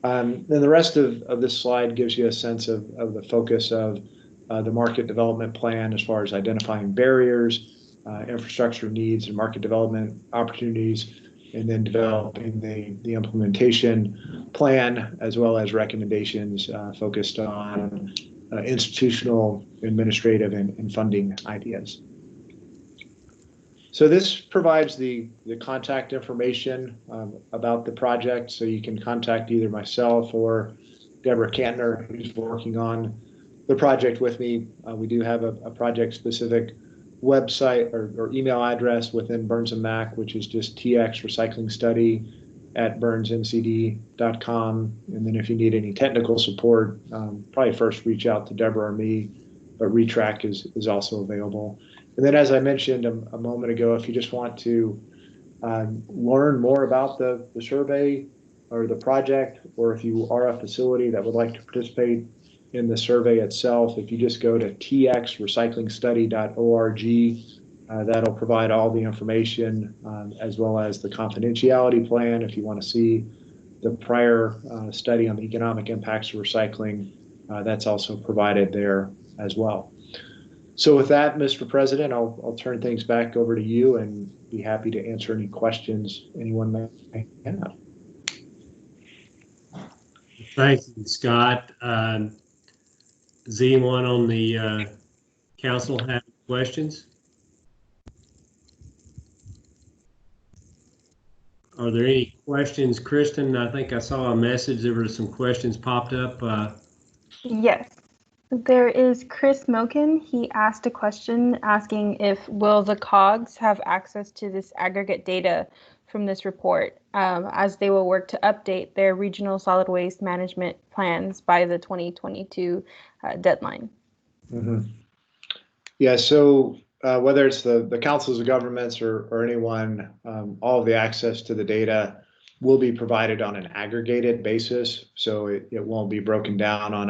Then the rest of this slide gives you a sense of the focus of the market development plan as far as identifying barriers, infrastructure needs and market development opportunities, and then developing the implementation plan as well as recommendations focused on institutional, administrative, and funding ideas. So this provides the contact information about the project, so you can contact either myself or Deborah Kantner, who's working on the project with me. We do have a project-specific website or email address within Burns & Mac, which is just txrecyclingstudy@burnsncd.com. And then if you need any technical support, probably first reach out to Deborah or me, but ReTrack is also available. And then, as I mentioned a moment ago, if you just want to learn more about the survey or the project, or if you are a facility that would like to participate in the survey itself, if you just go to txrecyclingstudy.org, that'll provide all the information as well as the confidentiality plan. If you want to see the prior study on the economic impacts of recycling, that's also provided there as well. So with that, Mr. President, I'll turn things back over to you and be happy to answer any questions anyone may have. Thank you, Scott. Does anyone on the council have questions? Are there any questions, Kristen? I think I saw a message. There were some questions popped up. Yes. There is Chris Moken. He asked a question asking if will the COGS have access to this aggregate data from this report as they will work to update their regional solid waste management plans by the 2022 deadline. Mm-hmm. Yeah, so whether it's the councils of governments or anyone, all of the access to the data will be provided on an aggregated basis, so it won't be broken down on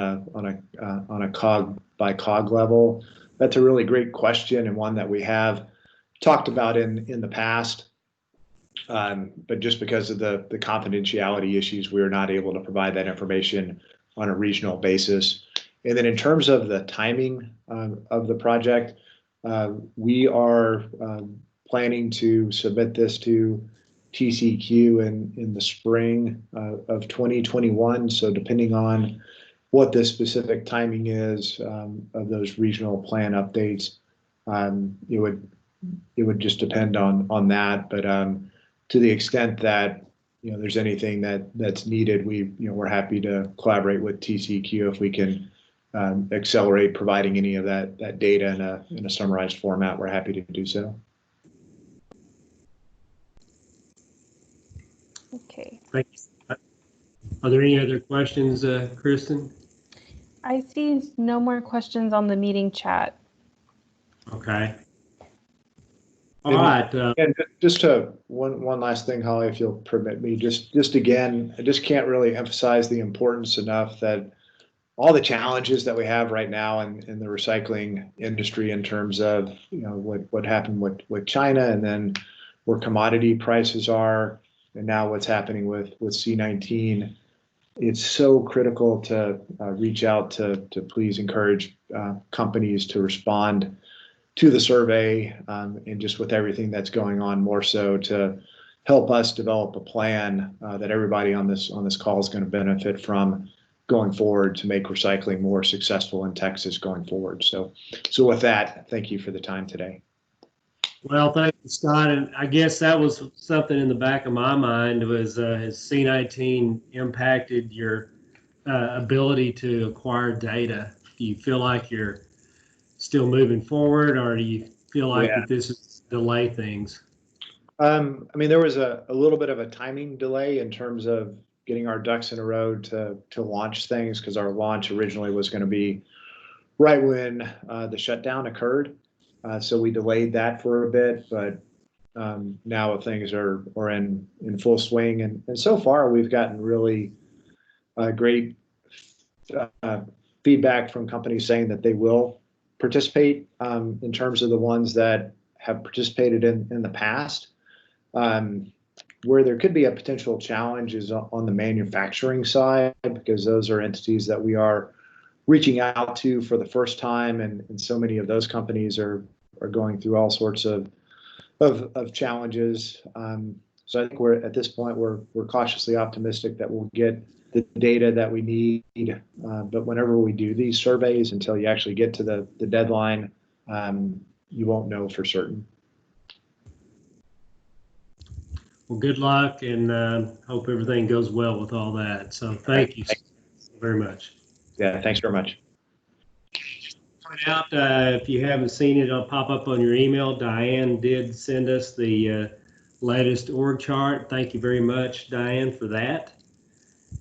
a cog by cog level. That's a really great question, and one that we have talked about in the past, but just because of the confidentiality issues, we are not able to provide that information on a regional basis. And then in terms of the timing of the project, we are planning to submit this to TCEQ in the spring of 2021. So depending on what the specific timing is of those regional plan updates, it would just depend on that. But to the extent that there's anything that's needed, we're happy to collaborate with TCEQ if we can accelerate providing any of that data in a summarized format. We're happy to do so. Okay. Thank you. Are there any other questions, Kristen? I see no more questions on the meeting chat. Okay. All right. And just one last thing, Holly, if you'll permit me, just again, I just can't really emphasize the importance enough that all the challenges that we have right now in the recycling industry in terms of what happened with China, and then where commodity prices are, and now what's happening with C-19, it's so critical to reach out to please encourage companies to respond to the survey, and just with everything that's going on, more so to help us develop a plan that everybody on this call is going to benefit from going forward to make recycling more successful in Texas going forward. So with that, thank you for the time today. Well, thank you, Scott. And I guess that was something in the back of my mind was, has C19 impacted your ability to acquire data? Do you feel like you're still moving forward, or do you feel like that this is delay things? I mean, there was a little bit of a timing delay in terms of getting our ducks in a row to launch things, because our launch originally was going to be right when the shutdown occurred. So we delayed that for a bit, but now things are in full swing. And so far, we've gotten really great feedback from companies saying that they will participate in terms of the ones that have participated in the past. Where there could be a potential challenge is on the manufacturing side, because those are entities that we are reaching out to for the first time, and so many of those companies are going through all sorts of challenges. So I think we're at this point we're cautiously optimistic that we'll get the data that we need. But whenever we do these surveys, until you actually get to the deadline, you won't know for certain. Well, good luck, and hope everything goes well with all that. So thank you very much. Yeah, thanks very much. Point out, if you haven't seen it, it'll pop up on your email. Diane did send us the latest org chart. Thank you very much, Diane, for that.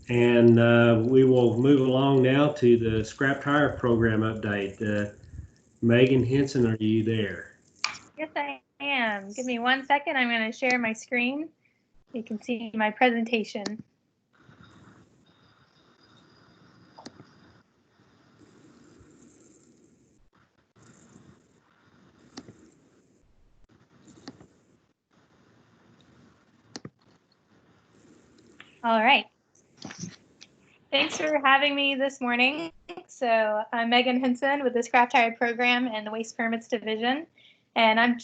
And we will move along now to the scrap tire program update. Megan Henson, are you there? Yes, I am. Give me 1 second. I'm going to share my screen. You can see my presentation. All right. Thanks for having me this morning. So I'm Megan Henson with the Scrap Tire Program and the Waste Permits Division. And I'm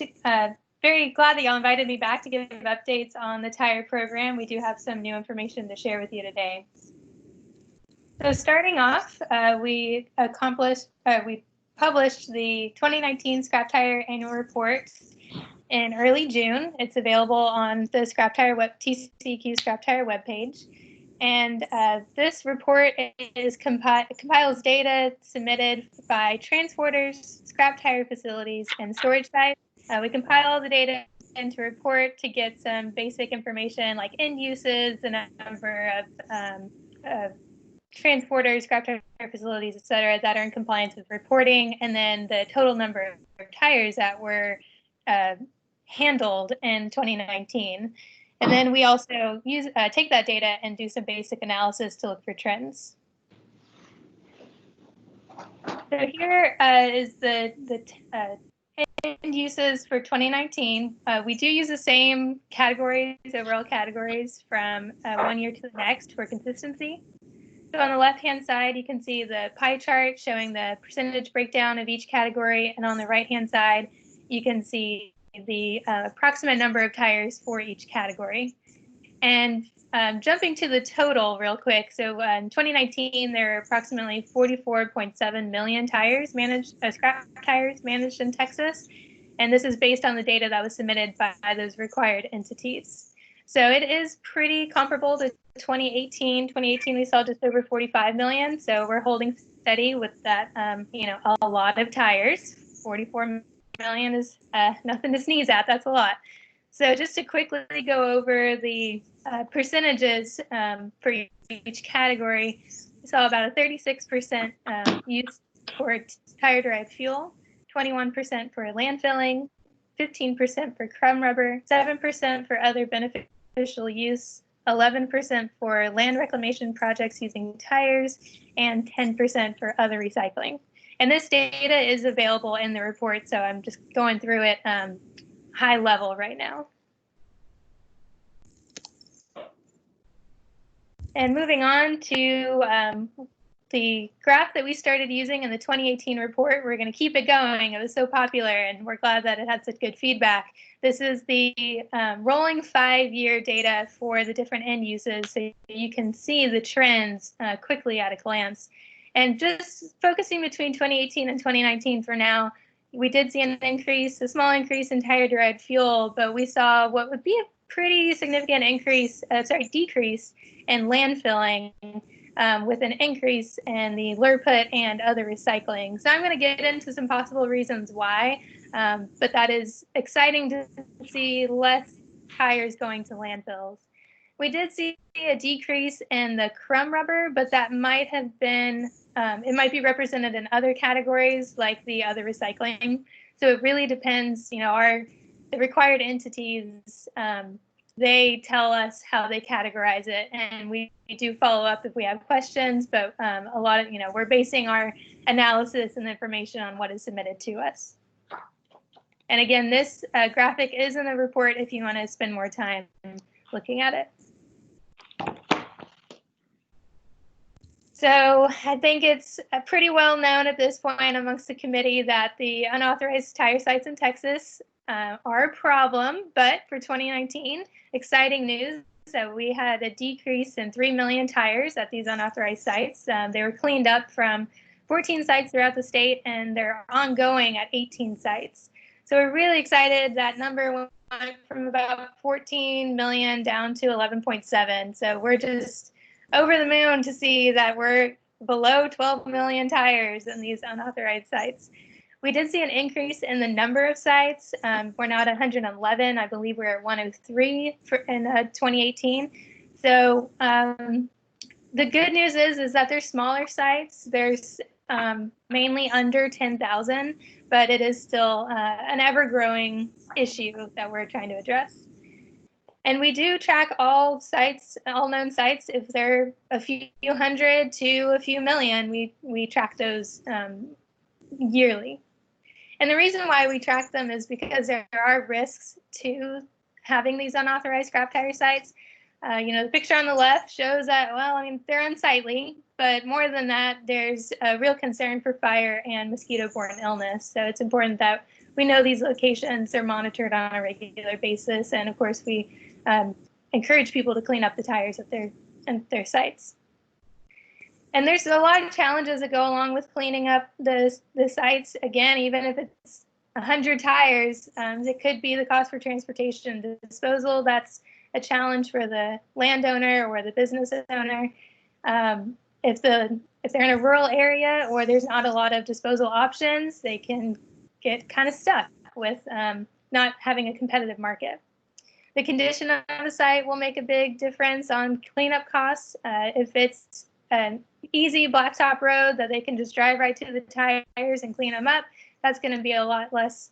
very glad that y'all invited me back to give updates on the tire program. We do have some new information to share with you today. So starting off, we published the 2019 Scrap Tire Annual Report in early June. It's available on the Scrap Tire TCEQ Scrap Tire webpage. And this report compiles data submitted by transporters, scrap tire facilities, and storage sites. We compile all the data into a report to get some basic information like end uses, the number of transporters, scrap tire facilities, et cetera, that are in compliance with reporting, and then the total number of tires that were handled in 2019. And then we also take that data and do some basic analysis to look for trends. So here is the end uses for 2019. We do use the same categories, overall categories, from 1 year to the next for consistency. So on the left-hand side, you can see the pie chart showing the percentage breakdown of each category. And on the right-hand side, you can see the approximate number of tires for each category. And jumping to the total real quick. So in 2019, there are approximately 44.7 million tires scrap tires managed in Texas. And this is based on the data that was submitted by those required entities. So it is pretty comparable to 2018. 2018, we saw just over 45 million. So we're holding steady with that, a lot of tires. 44 million is nothing to sneeze at. That's a lot. So just to quickly go over the percentages for each category, we saw about a 36% use for tire-derived fuel, 21% for landfilling, 15% for crumb rubber, 7% for other beneficial use, 11% for land reclamation projects using tires, and 10% for other recycling. And this data is available in the report, so I'm just going through it high level right now. And moving on to the graph that we started using in the 2018 report, we're going to keep it going. It was so popular, and we're glad that it had such good feedback. This is the rolling 5-year data for the different end uses, so you can see the trends quickly at a glance. And just focusing between 2018 and 2019 for now, we did see an increase, a small increase in tire-derived fuel, but we saw what would be a pretty significant decrease in landfilling, with an increase in the LRPUT and other recycling. So I'm going to get into some possible reasons why, but that is exciting to see less tires going to landfills. We did see a decrease in the crumb rubber, but that might have been, it might be represented in other categories like the other recycling. So it really depends, the required entities, they tell us how they categorize it, and we do follow up if we have questions, but a lot of, we're basing our analysis and information on what is submitted to us. And again, this graphic is in the report if you want to spend more time looking at it. So I think it's pretty well known at this point amongst the committee that the unauthorized tire sites in Texas are a problem, but for 2019, exciting news. So we had a decrease in 3 million tires at these unauthorized sites. They were cleaned up from 14 sites throughout the state, and they're ongoing at 18 sites. So we're really excited. That number went from about 14 million down to 11.7. So we're just over the moon to see that we're below 12 million tires in these unauthorized sites. We did see an increase in the number of sites. We're now at 111. I believe we're at 103 in 2018. So the good news is that there's smaller sites. There's mainly under 10,000, but it is still an ever-growing issue that we're trying to address. And we do track all sites, all known sites. If they're a few hundred to a few million, we track those yearly. And the reason why we track them is because there are risks to having these unauthorized scrap tire sites. The picture on the left shows that, well, they're unsightly, but more than that, there's a real concern for fire and mosquito-borne illness. So it's important that we know these locations are monitored on a regular basis. And of course, we encourage people to clean up the tires at their sites. And there's a lot of challenges that go along with cleaning up the sites. Again, even if it's 100 tires, it could be the cost for transportation disposal. That's a challenge for the landowner or the business owner. If they're in a rural area or there's not a lot of disposal options, they can get kind of stuck with not having a competitive market. The condition of the site will make a big difference on cleanup costs. If it's an easy blacktop road that they can just drive right to the tires and clean them up, that's going to be a lot less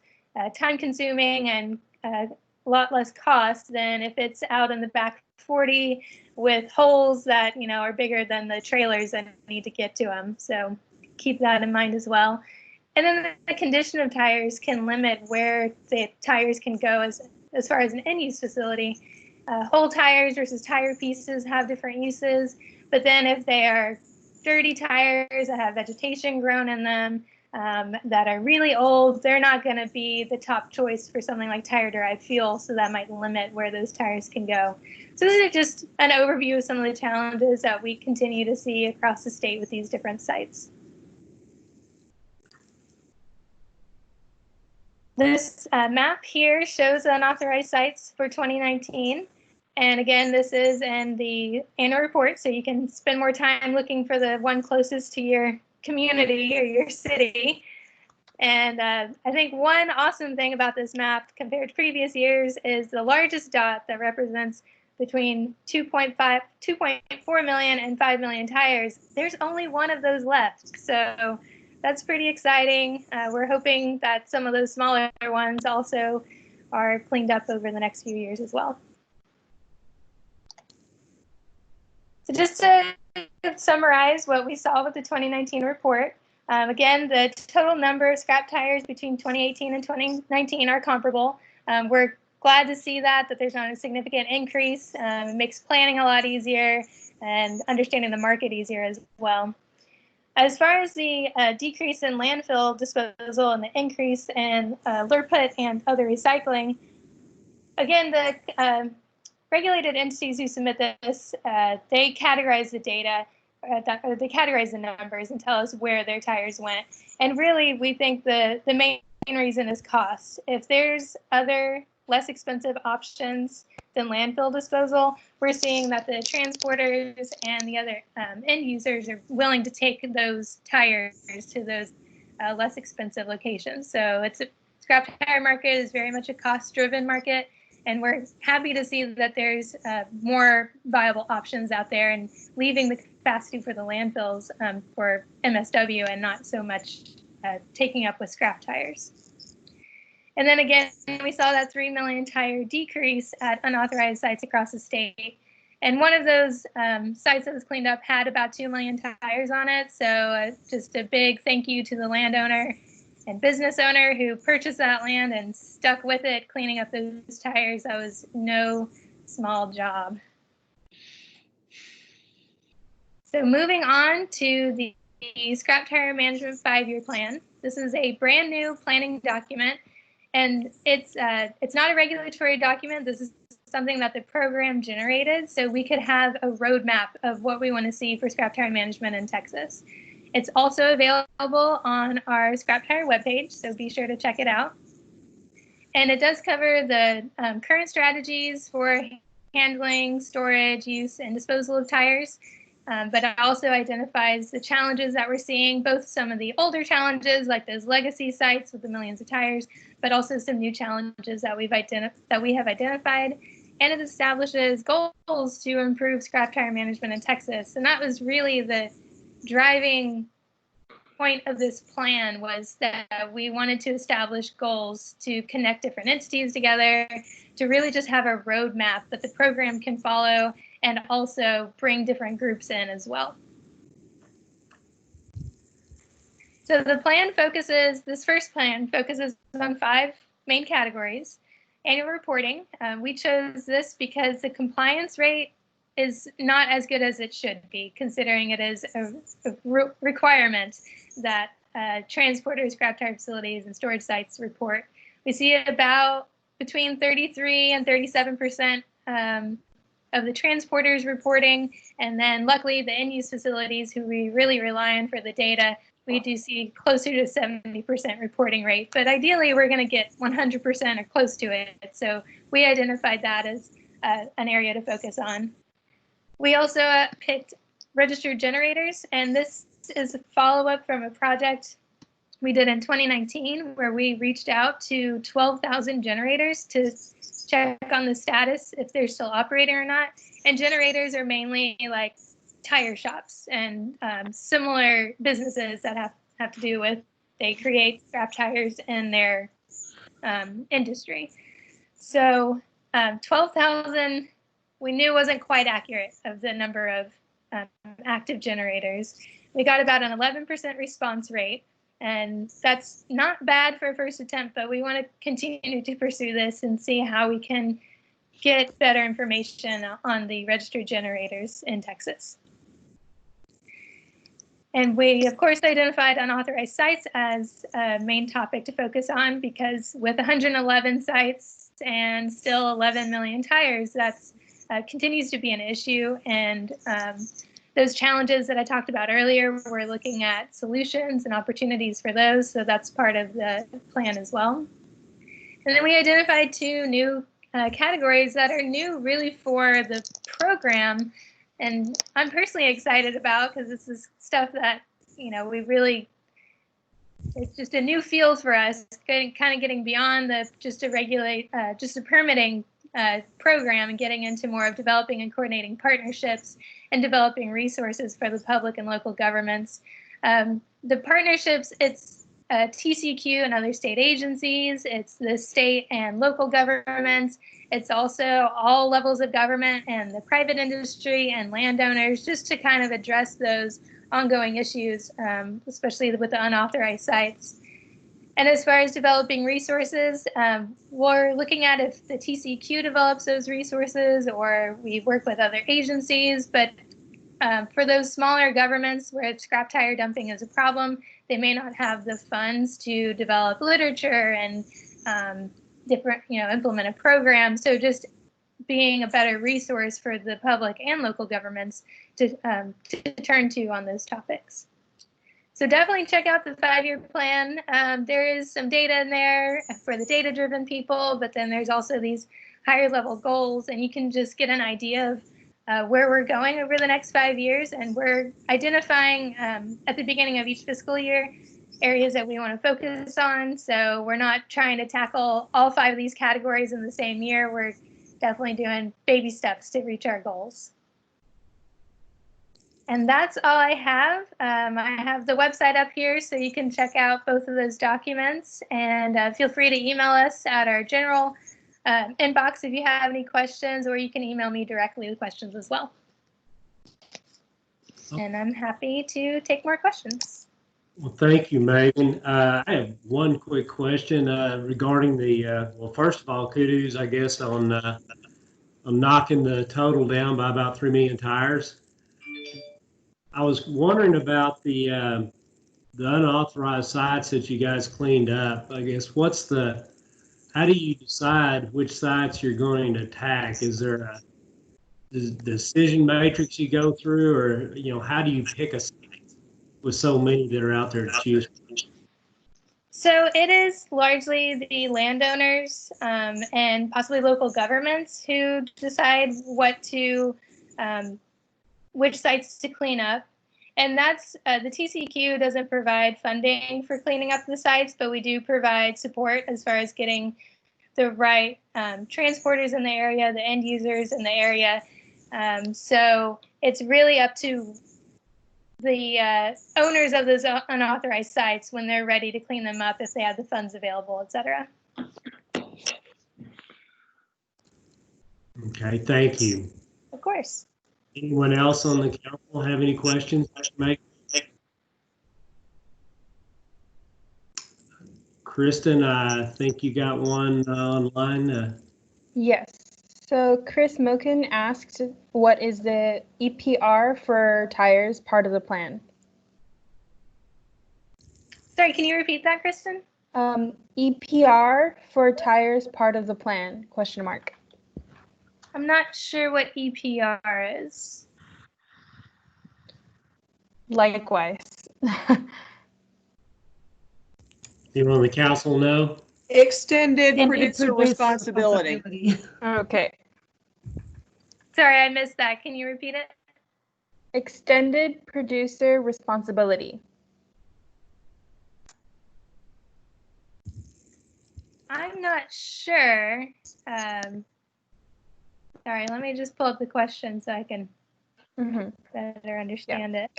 time consuming and a lot less cost than if it's out in the back 40 with holes that are bigger than the trailers that need to get to them. So keep that in mind as well. And then the condition of tires can limit where the tires can go as far as an end-use facility. Whole tires versus tire pieces have different uses, but then if they are dirty tires that have vegetation grown in them, that are really old, they're not going to be the top choice for something like tire-derived fuel, so that might limit where those tires can go. So these are just an overview of some of the challenges that we continue to see across the state with these different sites. This map here shows unauthorized sites for 2019. And again, this is in the annual report, so you can spend more time looking for the one closest to your community or your city. And I think one awesome thing about this map compared to previous years is the largest dot that represents between 2.4 million and 5 million tires. There's only one of those left. So that's pretty exciting. We're hoping that some of those smaller ones also are cleaned up over the next few years as well. So just to summarize what we saw with the 2019 report, again, the total number of scrap tires between 2018 and 2019 are comparable. We're glad to see that there's not a significant increase. It makes planning a lot easier and understanding the market easier as well. As far as the decrease in landfill disposal and the increase in LRPUT and other recycling, again, the regulated entities who submit this, they categorize the data, or they categorize the numbers and tell us where their tires went. And really, we think the main reason is cost. If there's other less expensive options than landfill disposal, we're seeing that the transporters and the other end users are willing to take those tires to those less expensive locations. So it's a scrap tire market is very much a cost-driven market, and we're happy to see that there's more viable options out there and leaving the capacity for the landfills for MSW and not so much taking up with scrap tires. And then again, we saw that 3 million tire decrease at unauthorized sites across the state. And one of those sites that was cleaned up had about 2 million tires on it. So just a big thank you to the landowner and business owner who purchased that land and stuck with it, cleaning up those tires. That was no small job. So moving on to the Scrap Tire Management 5-year plan. This is a brand new planning document. And it's not a regulatory document. This is something that the program generated, so we could have a roadmap of what we want to see for scrap tire management in Texas. It's also available on our scrap tire webpage, so be sure to check it out. And it does cover the current strategies for handling, storage, use, and disposal of tires. But it also identifies the challenges that we're seeing, both some of the older challenges like those legacy sites with the millions of tires, but also some new challenges that we have identified. And it establishes goals to improve scrap tire management in Texas. And that was really the driving point of this plan, was that we wanted to establish goals to connect different entities together, to really just have a roadmap that the program can follow, and also bring different groups in as well. So the plan focuses, this first plan focuses on 5 main categories. Annual reporting, we chose this because the compliance rate is not as good as it should be, considering it is a requirement that transporters, scrap tire facilities, and storage sites report. We see about between 33 and 37% of the transporters reporting, and then luckily the end-use facilities who we really rely on for the data, we do see closer to 70% reporting rate, but ideally we're going to get 100% or close to it. So we identified that as an area to focus on. We also picked registered generators, and this is a follow-up from a project we did in 2019 where we reached out to 12,000 generators to check on the status if they're still operating or not. And generators are mainly like tire shops and similar businesses that have to do with, they create scrap tires in their industry. So 12,000 we knew wasn't quite accurate of the number of active generators. We got about an 11% response rate, and that's not bad for a first attempt, but we want to continue to pursue this and see how we can get better information on the registered generators in Texas. And we, of course, identified unauthorized sites as a main topic to focus on, because with 111 sites and still 11 million tires, that's continues to be an issue. And those challenges that I talked about earlier, we're looking at solutions and opportunities for those. So that's part of the plan as well. And then we identified 2 new categories that are new really for the program. And I'm personally excited about, because this is stuff that, you know, we really, it's just a new field for us, kind of getting beyond the just a permitting program and getting into more of developing and coordinating partnerships and developing resources for the public and local governments. The partnerships, it's TCQ and other state agencies, it's the state and local governments, it's also all levels of government and the private industry and landowners, just to kind of address those ongoing issues, especially with the unauthorized sites. And as far as developing resources, we're looking at if the TCQ develops those resources or we work with other agencies, but for those smaller governments where scrap tire dumping is a problem, they may not have the funds to develop literature and different, implement a program. So just being a better resource for the public and local governments to turn to on those topics. So definitely check out the 5-year plan. There is some data in there for the data-driven people, but then there's also these higher level goals, and you can just get an idea of where we're going over the next 5 years. And we're identifying at the beginning of each fiscal year areas that we want to focus on. So we're not trying to tackle all 5 of these categories in the same year. We're definitely doing baby steps to reach our goals. And that's all I have. I have the website up here so you can check out both of those documents, and feel free to email us at our general inbox if you have any questions, or you can email me directly with questions as well. And I'm happy to take more questions. Well, thank you, Megan. I have one quick question regarding the, well, first of all, kudos, I guess, on knocking the total down by about 3 million tires. I was wondering about the unauthorized sites that you guys cleaned up. I guess how do you decide which sites you're going to attack? Is there a decision matrix you go through, or how do you pick a site with so many that are out there to choose from? So it is largely the landowners and possibly local governments who decide which sites to clean up. And that's the TCEQ doesn't provide funding for cleaning up the sites, but we do provide support as far as getting the right transporters in the area, the end users in the area. So it's really up to the owners of those unauthorized sites when they're ready to clean them up, if they have the funds available, et cetera. Okay, thank you. Of course. Anyone else on the council have any questions? Kristen, I think you got one online. Yes. So Chris Moken asked, what is the EPR for tires part of the plan? Sorry, can you repeat that, Kristen? EPR for tires part of the plan, question mark. I'm not sure what EPR is. Likewise. Anyone on the council know? Extended producer responsibility. Okay. Sorry, I missed that. Can you repeat it? Extended producer responsibility. I'm not sure. Sorry, let me just pull up the question so I can better understand it.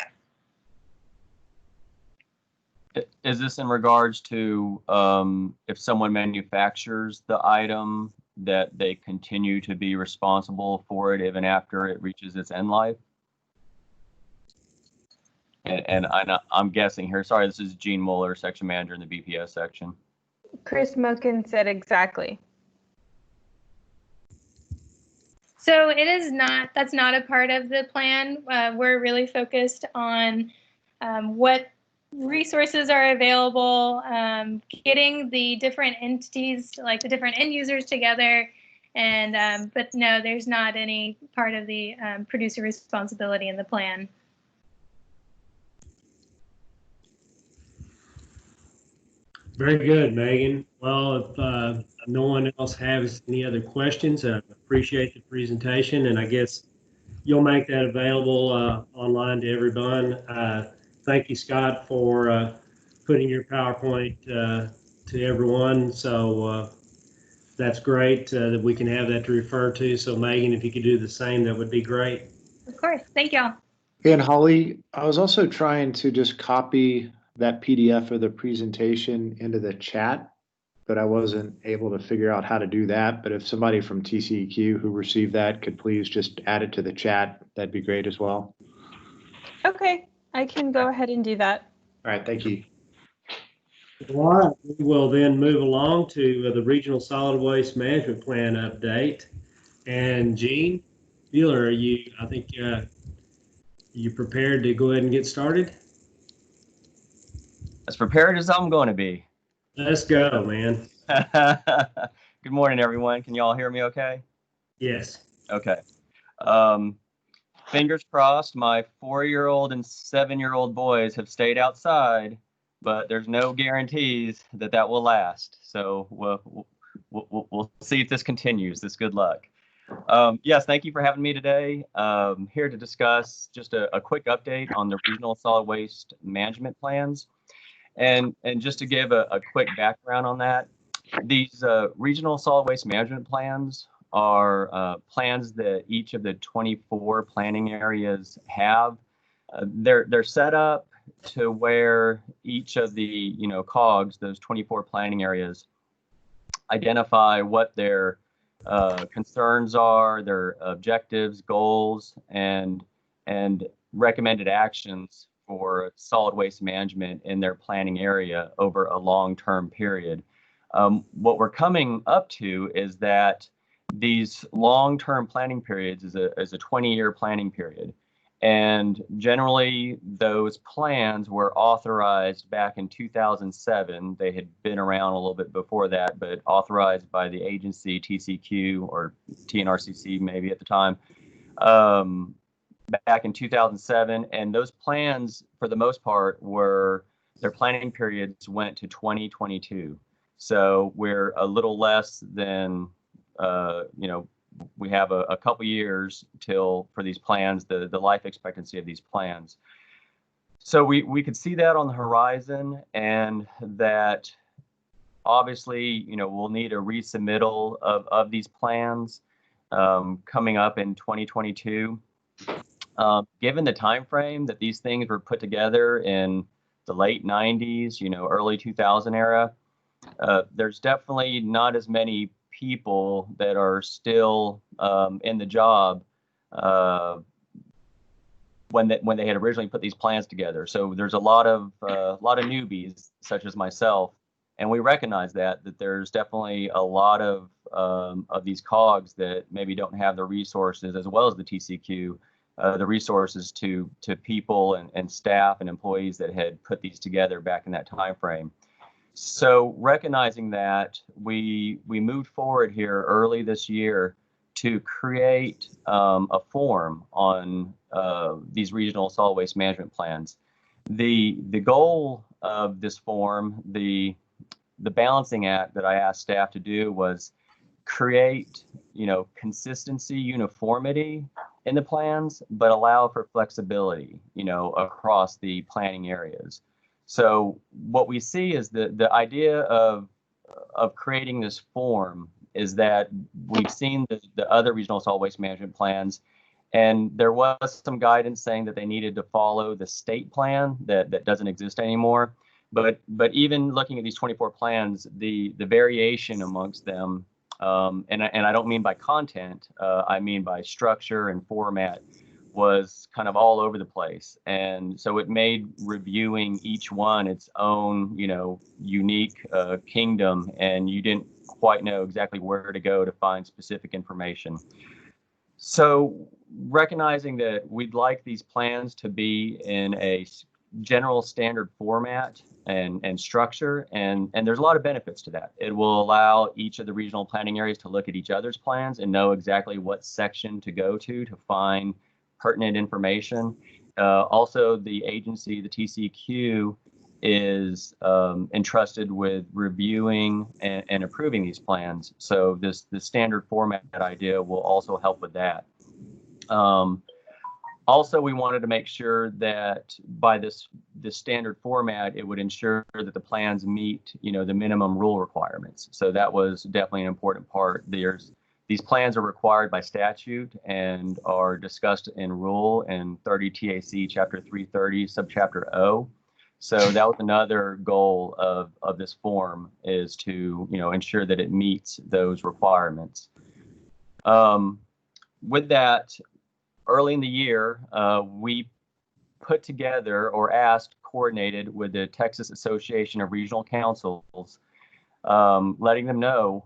Is this in regards to if someone manufactures the item, that they continue to be responsible for it even after it reaches its end life? And I'm guessing here, sorry, this is Gene Mueller, section manager in the BPS section. Chris Moken said exactly. So it is not, that's not a part of the plan. We're really focused on what resources are available, getting the different entities, like the different end users together. And, but no, there's not any part of the producer responsibility in the plan. Very good, Megan. Well, if no one else has any other questions, I appreciate the presentation, and I guess you'll make that available online to everyone. Thank you, Scott, for putting your PowerPoint to everyone. So that's great that we can have that to refer to. So Megan, if you could do the same, that would be great. Of course. Thank y'all. And Holly, I was also trying to just copy that PDF of the presentation into the chat, but I wasn't able to figure out how to do that. But if somebody from TCEQ who received that could please just add it to the chat, that'd be great as well. Okay, I can go ahead and do that. All right, thank you. All right, we will then move along to the Regional Solid Waste Management Plan update. And Gene Mueller, I think You prepared to go ahead and get started? As prepared as I'm going to be. Let's go, man. Good morning, everyone. Can you all hear me okay? Yes. Okay. Fingers crossed, my 4-year-old and 7-year-old boys have stayed outside, but there's no guarantees that that will last. So we'll see if this continues. This good luck. Yes, thank you for having me today. Here to discuss just a quick update on the regional solid waste management plans. And just to give a quick background on that, these regional solid waste management plans are plans that each of the 24 planning areas have. They're set up to where each of the COGs, those 24 planning areas, identify what their concerns are, their objectives, goals, and recommended actions for solid waste management in their planning area over a long-term period. What we're coming up to is that these long-term planning periods is a 20-year planning period. And generally, those plans were authorized back in 2007. They had been around a little bit before that, but authorized by the agency TCQ or TNRCC maybe at the time, back in 2007. And those plans, for the most part, their planning periods went to 2022. So we're a little less than, we have a couple years till for these plans, the life expectancy of these plans. So we could see that on the horizon, and that obviously, we'll need a resubmittal of these plans coming up in 2022. Given the time frame that these things were put together in the late 90s, early 2000 era, there's definitely not as many people that are still in the job when they had originally put these plans together. So there's a lot of newbies such as myself, and we recognize that there's definitely a lot of these COGs that maybe don't have the resources, as well as the TCQ, the resources to people and staff and employees that had put these together back in that time frame. So recognizing that, we moved forward here early this year to create a form on these regional solid waste management plans. The goal of this form, the balancing act that I asked staff to do, was create consistency, uniformity in the plans, but allow for flexibility across the planning areas. So what we see is the idea of creating this form is that we've seen the other regional solid waste management plans, and there was some guidance saying that they needed to follow the state plan that doesn't exist anymore. But even looking at these 24 plans, the variation amongst them, and I don't mean by content, I mean by structure and format, was kind of all over the place. And so it made reviewing each one its own, unique kingdom, and you didn't quite know exactly where to go to find specific information. So recognizing that we'd like these plans to be in a general standard format and structure, and there's a lot of benefits to that. It will allow each of the regional planning areas to look at each other's plans and know exactly what section to go to find pertinent information. Also, the agency, the TCQ, is entrusted with reviewing and approving these plans. So the standard format idea will also help with that. Also, we wanted to make sure that by this standard format, it would ensure that the plans meet, the minimum rule requirements. So that was definitely an important part. These plans are required by statute and are discussed in rule in 30 TAC Chapter 330, Subchapter O. So that was another goal of this form, is to ensure that it meets those requirements. With that, early in the year, we put together, or coordinated with the Texas Association of Regional Councils, letting them know,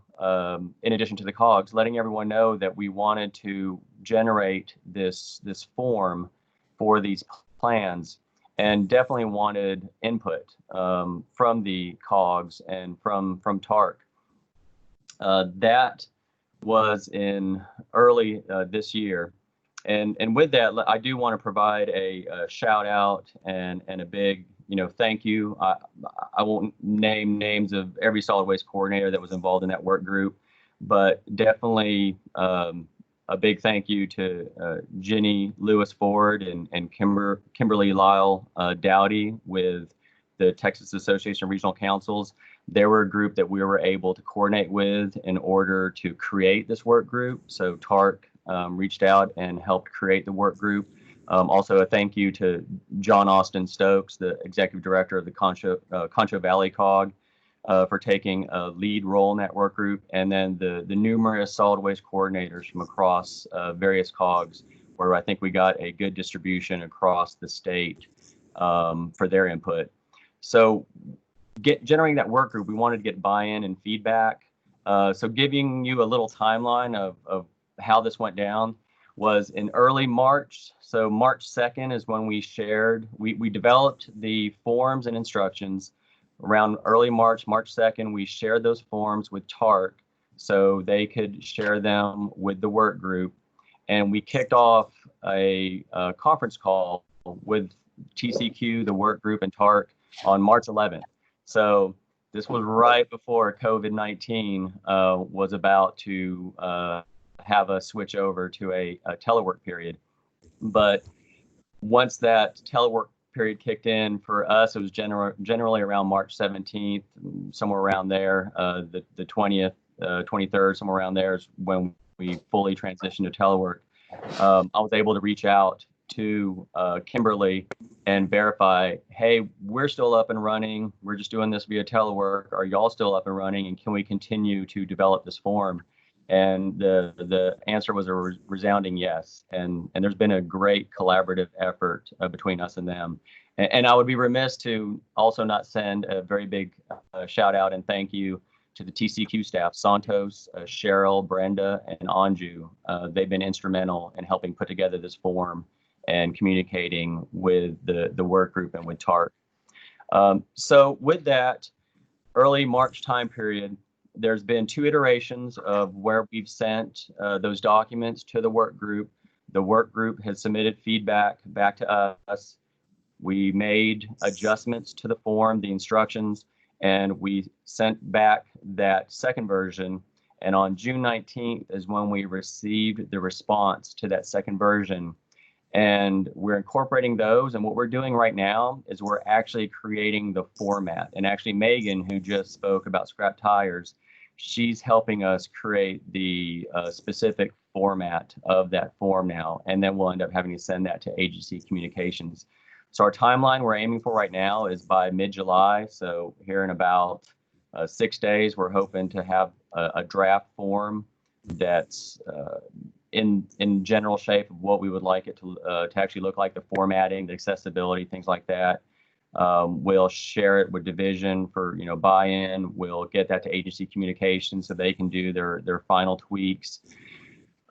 in addition to the COGS, letting everyone know that we wanted to generate this form for these plans, and definitely wanted input from the COGS and from TARC. That was in early this year. And with that, I do want to provide a shout out and a big, thank you. I won't name names of every solid waste coordinator that was involved in that work group, but definitely a big thank you to Jenny Lewis Ford and Kimberly Lyle Dowdy with the Texas Association of Regional Councils. They were a group that we were able to coordinate with in order to create this work group. So TARC reached out and helped create the work group. Also, a thank you to John Austin Stokes, the executive director of the Concho Valley COG, for taking a lead role in that work group, and then the numerous solid waste coordinators from across various COGs, where I think we got a good distribution across the state for their input. So generating that work group, we wanted to get buy-in and feedback. So giving you a little timeline of how this went down was in early March. So March 2nd is when we shared, we developed the forms and instructions. Around early March 2nd, we shared those forms with TARC so they could share them with the work group. And we kicked off a conference call with TCQ, the work group, and TARC on March 11th. So this was right before COVID-19 was about to have us switch over to a telework period. But once that telework period kicked in for us, it was generally around March 17th, somewhere around there, the 20th, 23rd, somewhere around there is when we fully transitioned to telework. I was able to reach out to Kimberly and verify, hey, we're still up and running. We're just doing this via telework. Are y'all still up and running? And can we continue to develop this form? And the answer was a resounding yes. And there's been a great collaborative effort between us and them. And I would be remiss to also not send a very big shout out and thank you to the TCQ staff, Santos, Cheryl, Brenda, and Anju. They've been instrumental in helping put together this form and communicating with the work group and with TARC. So with that early March time period, there's been 2 iterations of where we've sent those documents to the work group. The work group has submitted feedback back to us. We made adjustments to the form, the instructions, and we sent back that second version. And on June 19th is when we received the response to that second version. And we're incorporating those. And what we're doing right now is we're actually creating the format. And actually Megan, who just spoke about scrap tires, she's helping us create the specific format of that form now. And then we'll end up having to send that to agency communications. So our timeline we're aiming for right now is by mid-July. So here in about 6 days, we're hoping to have a draft form that's in general shape of what we would like it to actually look like, the formatting, the accessibility, things like that. We'll share it with division for buy-in. We'll get that to agency communications so they can do their final tweaks.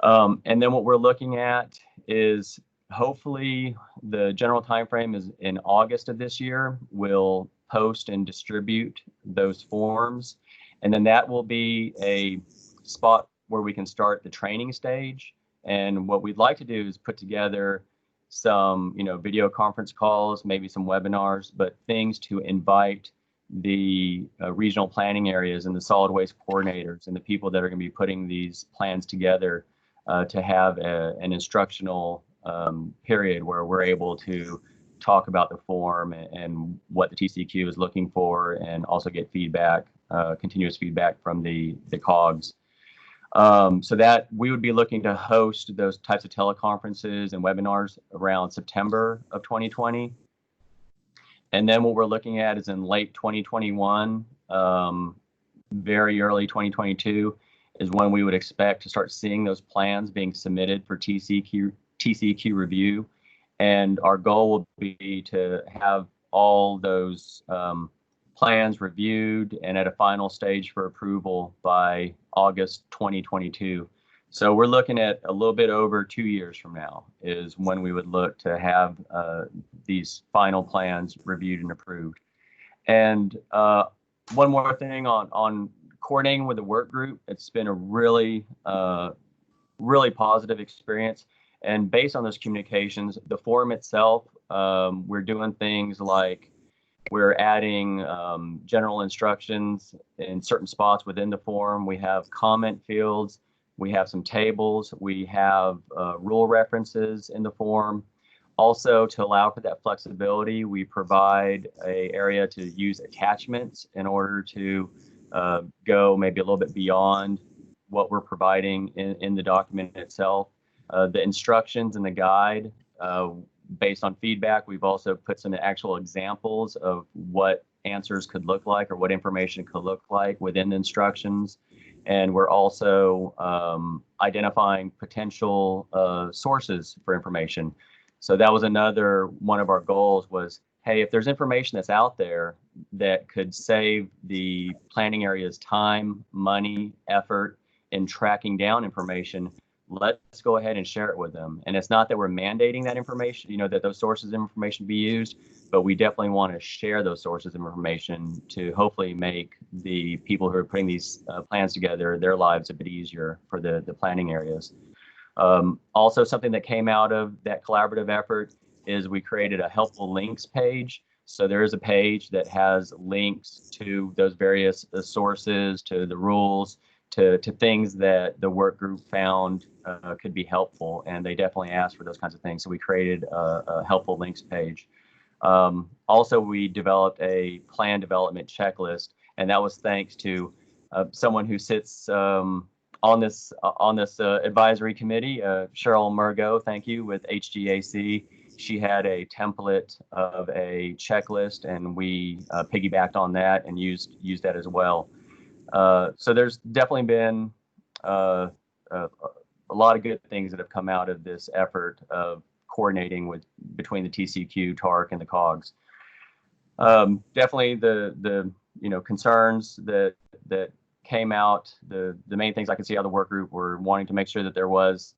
And then what we're looking at is hopefully the general timeframe is in August of this year. We'll post and distribute those forms, and then that will be a spot where we can start the training stage. And what we'd like to do is put together some video conference calls, maybe some webinars, but things to invite the regional planning areas and the solid waste coordinators and the people that are going to be putting these plans together to have an instructional period where we're able to talk about the form and what the TCQ is looking for, and also get feedback, continuous feedback from the COGS. So that we would be looking to host those types of teleconferences and webinars around September of 2020. And then what we're looking at is in late 2021, very early 2022 is when we would expect to start seeing those plans being submitted for TCQ review. And our goal will be to have all those plans reviewed and at a final stage for approval by August 2022. So we're looking at a little bit over 2 years from now is when we would look to have these final plans reviewed and approved. And one more thing on coordinating with the work group, it's been a really positive experience. And based on those communications, the forum itself, we're doing things like we're adding general instructions in certain spots within the forum. We have comment fields. We have some tables. We have rule references in the forum. Also, to allow for that flexibility, we provide an area to use attachments in order to go maybe a little bit beyond what we're providing in the document itself. The instructions and the guide, based on feedback, we've also put some actual examples of what answers could look like or what information could look like within the instructions. And we're also identifying potential sources for information. So that was another one of our goals was, hey, if there's information that's out there that could save the planning area's time, money, effort in tracking down information, let's go ahead and share it with them. And it's not that we're mandating that information, you know, that those sources of information be used, but we definitely want to share those sources of information to hopefully make the people who are putting these plans together, their lives a bit easier for the planning areas. Also, something that came out of that collaborative effort is we created a helpful links page. So there is a page that has links to those various sources, to the rules, to things that the work group found could be helpful, and they definitely asked for those kinds of things. So we created a helpful links page. Also, we developed a plan development checklist, and that was thanks to someone who sits on this advisory committee, Cheryl Murgo, thank you, with HGAC. She had a template of a checklist, and we piggybacked on that and used that as well. So there's definitely been a lot of good things that have come out of this effort of coordinating between the TCQ, TARC, and the COGS. Definitely the concerns that came out, the main things I could see out of the work group were wanting to make sure that there was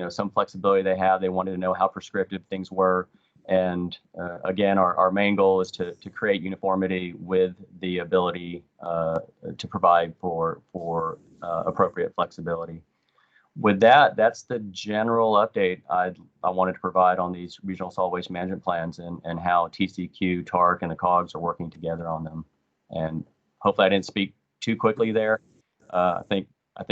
some flexibility they have. They wanted to know how prescriptive things were. And again, our main goal is to create uniformity with the ability to provide for appropriate flexibility. With that, that's the general update I wanted to provide on these regional solid waste management plans and how TCQ, TARC, and the COGS are working together on them. And hopefully I didn't speak too quickly there. I think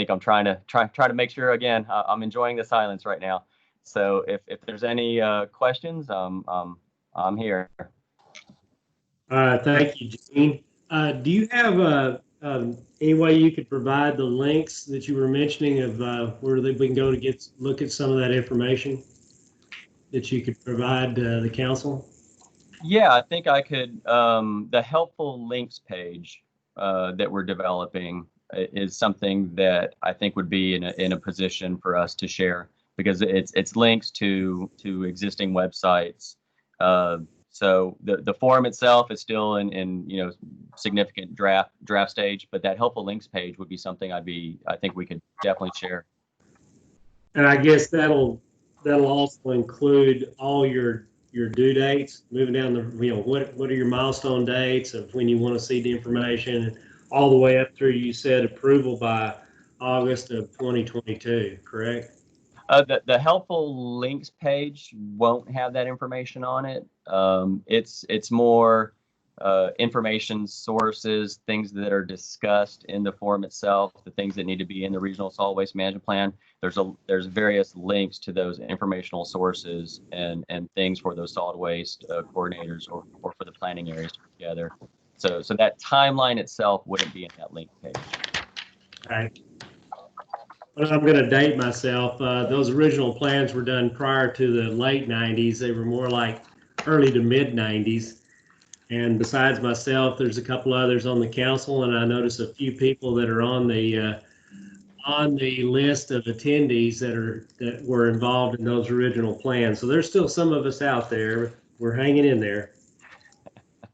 I'm trying to make sure, again, I'm enjoying the silence right now. So if there's any questions, I'm here. Thank you, Gene. Do you have any way you could provide the links that you were mentioning of where we can go to look at some of that information that you could provide the council? Yeah, I think I could. The helpful links page that we're developing is something that I think would be in a position for us to share, because it's links to existing websites. So the forum itself is still in significant draft stage, but that helpful links page would be something I think we could definitely share. And I guess that'll also include all your due dates, moving down what are your milestone dates of when you want to see the information, and all the way up through, you said, approval by August of 2022, correct? The helpful links page won't have that information on it. It's more information sources, things that are discussed in the forum itself, the things that need to be in the regional solid waste management plan. There's various links to those informational sources and things for those solid waste coordinators or for the planning areas to put together. So that timeline itself wouldn't be in that link page. Okay. Well, I'm going to date myself. Those original plans were done prior to the late 90s. They were more like early to mid 90s. And besides myself, there's a couple others on the council, and I notice a few people that are on the list of attendees that were involved in those original plans. So there's still some of us out there. We're hanging in there.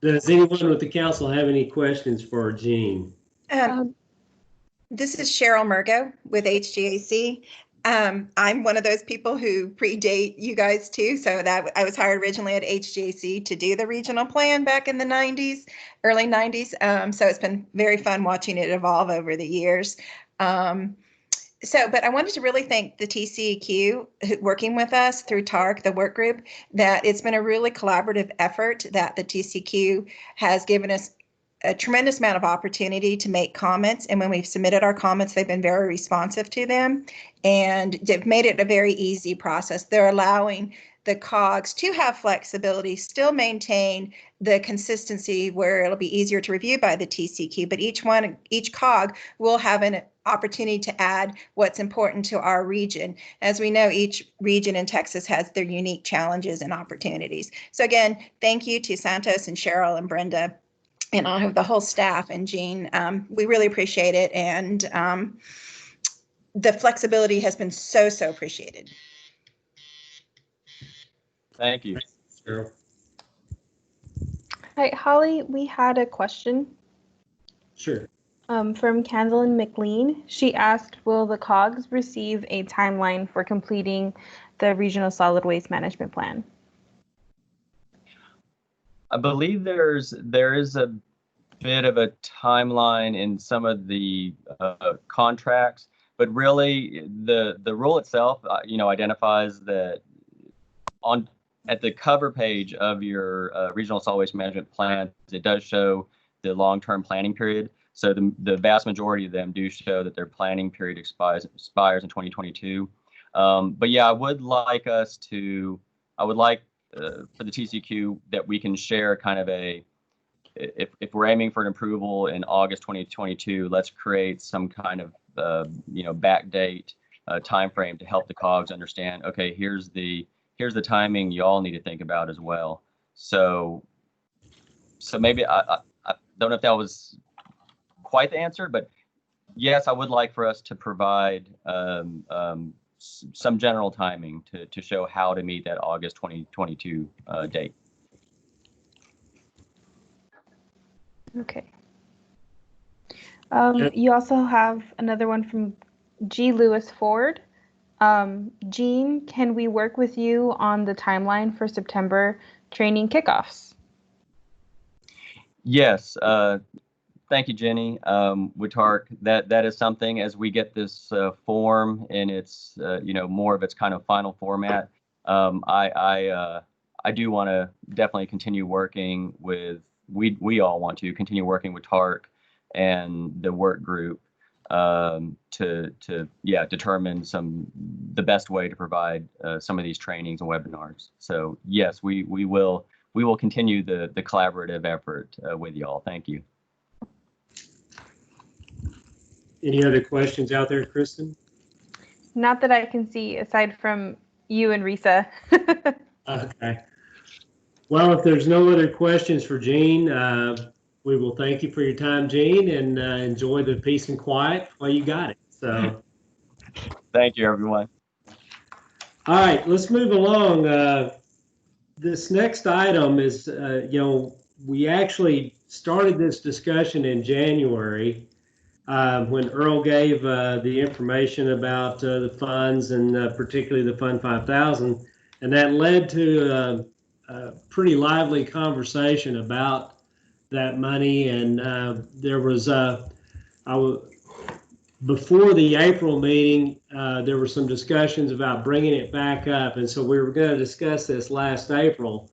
Does anyone with the council have any questions for Gene? This is Cheryl Murgo with HGAC. I'm one of those people who predate you guys too. So that I was hired originally at HGAC to do the regional plan back in the 90s, early 90s. So it's been very fun watching it evolve over the years. But I wanted to really thank the TCEQ working with us through TARC, the work group, that it's been a really collaborative effort that the TCEQ has given us a tremendous amount of opportunity to make comments. And when we've submitted our comments, they've been very responsive to them. And they've made it a very easy process. They're allowing the COGS to have flexibility, still maintain the consistency where it'll be easier to review by the TCEQ, but each COG will have an opportunity to add what's important to our region. As we know, each region in Texas has their unique challenges and opportunities. So again, thank you to Santos and Cheryl and Brenda and all of the whole staff and Jean. We really appreciate it. And the flexibility has been so appreciated. Thank you. Cheryl. Hi, Holly, we had a question. Sure. From Candlin McLean. She asked, will the COGS receive a timeline for completing the regional solid waste management plan? I believe there is a bit of a timeline in some of the contracts, but really the rule itself, identifies that at the cover page of your regional solid waste management plan, it does show the long-term planning period. So the vast majority of them do show that their planning period expires in 2022. But yeah, I would like for the TCEQ that we can share kind of if we're aiming for an approval in August 2022, let's create some kind of back date time frame to help the COGS understand, okay, here's the timing y'all need to think about as well. So maybe I don't know if that was quite the answer, but yes, I would like for us to provide some general timing to show how to meet that August 2022 date. Okay. You also have another one from G. Lewis Ford. Jean, can we work with you on the timeline for September training kickoffs? Yes. Thank you, Jenny. With TARC, that is something as we get this form in its more of its kind of final format. I do want to definitely continue working with. We all want to continue working with TARC and the work group to determine the best way to provide some of these trainings and webinars. So yes, we will continue the collaborative effort with y'all. Thank you. Any other questions out there, Kristen? Not that I can see, aside from you and Risa. Okay. Well, if there's no other questions for Jean, we will thank you for your time, Jean, and enjoy the peace and quiet while you got it. So, thank you, everyone. All right, let's move along. This next item is, we actually started this discussion in January when Earl gave the information about the funds and particularly the Fund 5000, and that led to a pretty lively conversation about that money. And there was before the April meeting, there were some discussions about bringing it back up, and so we were going to discuss this last April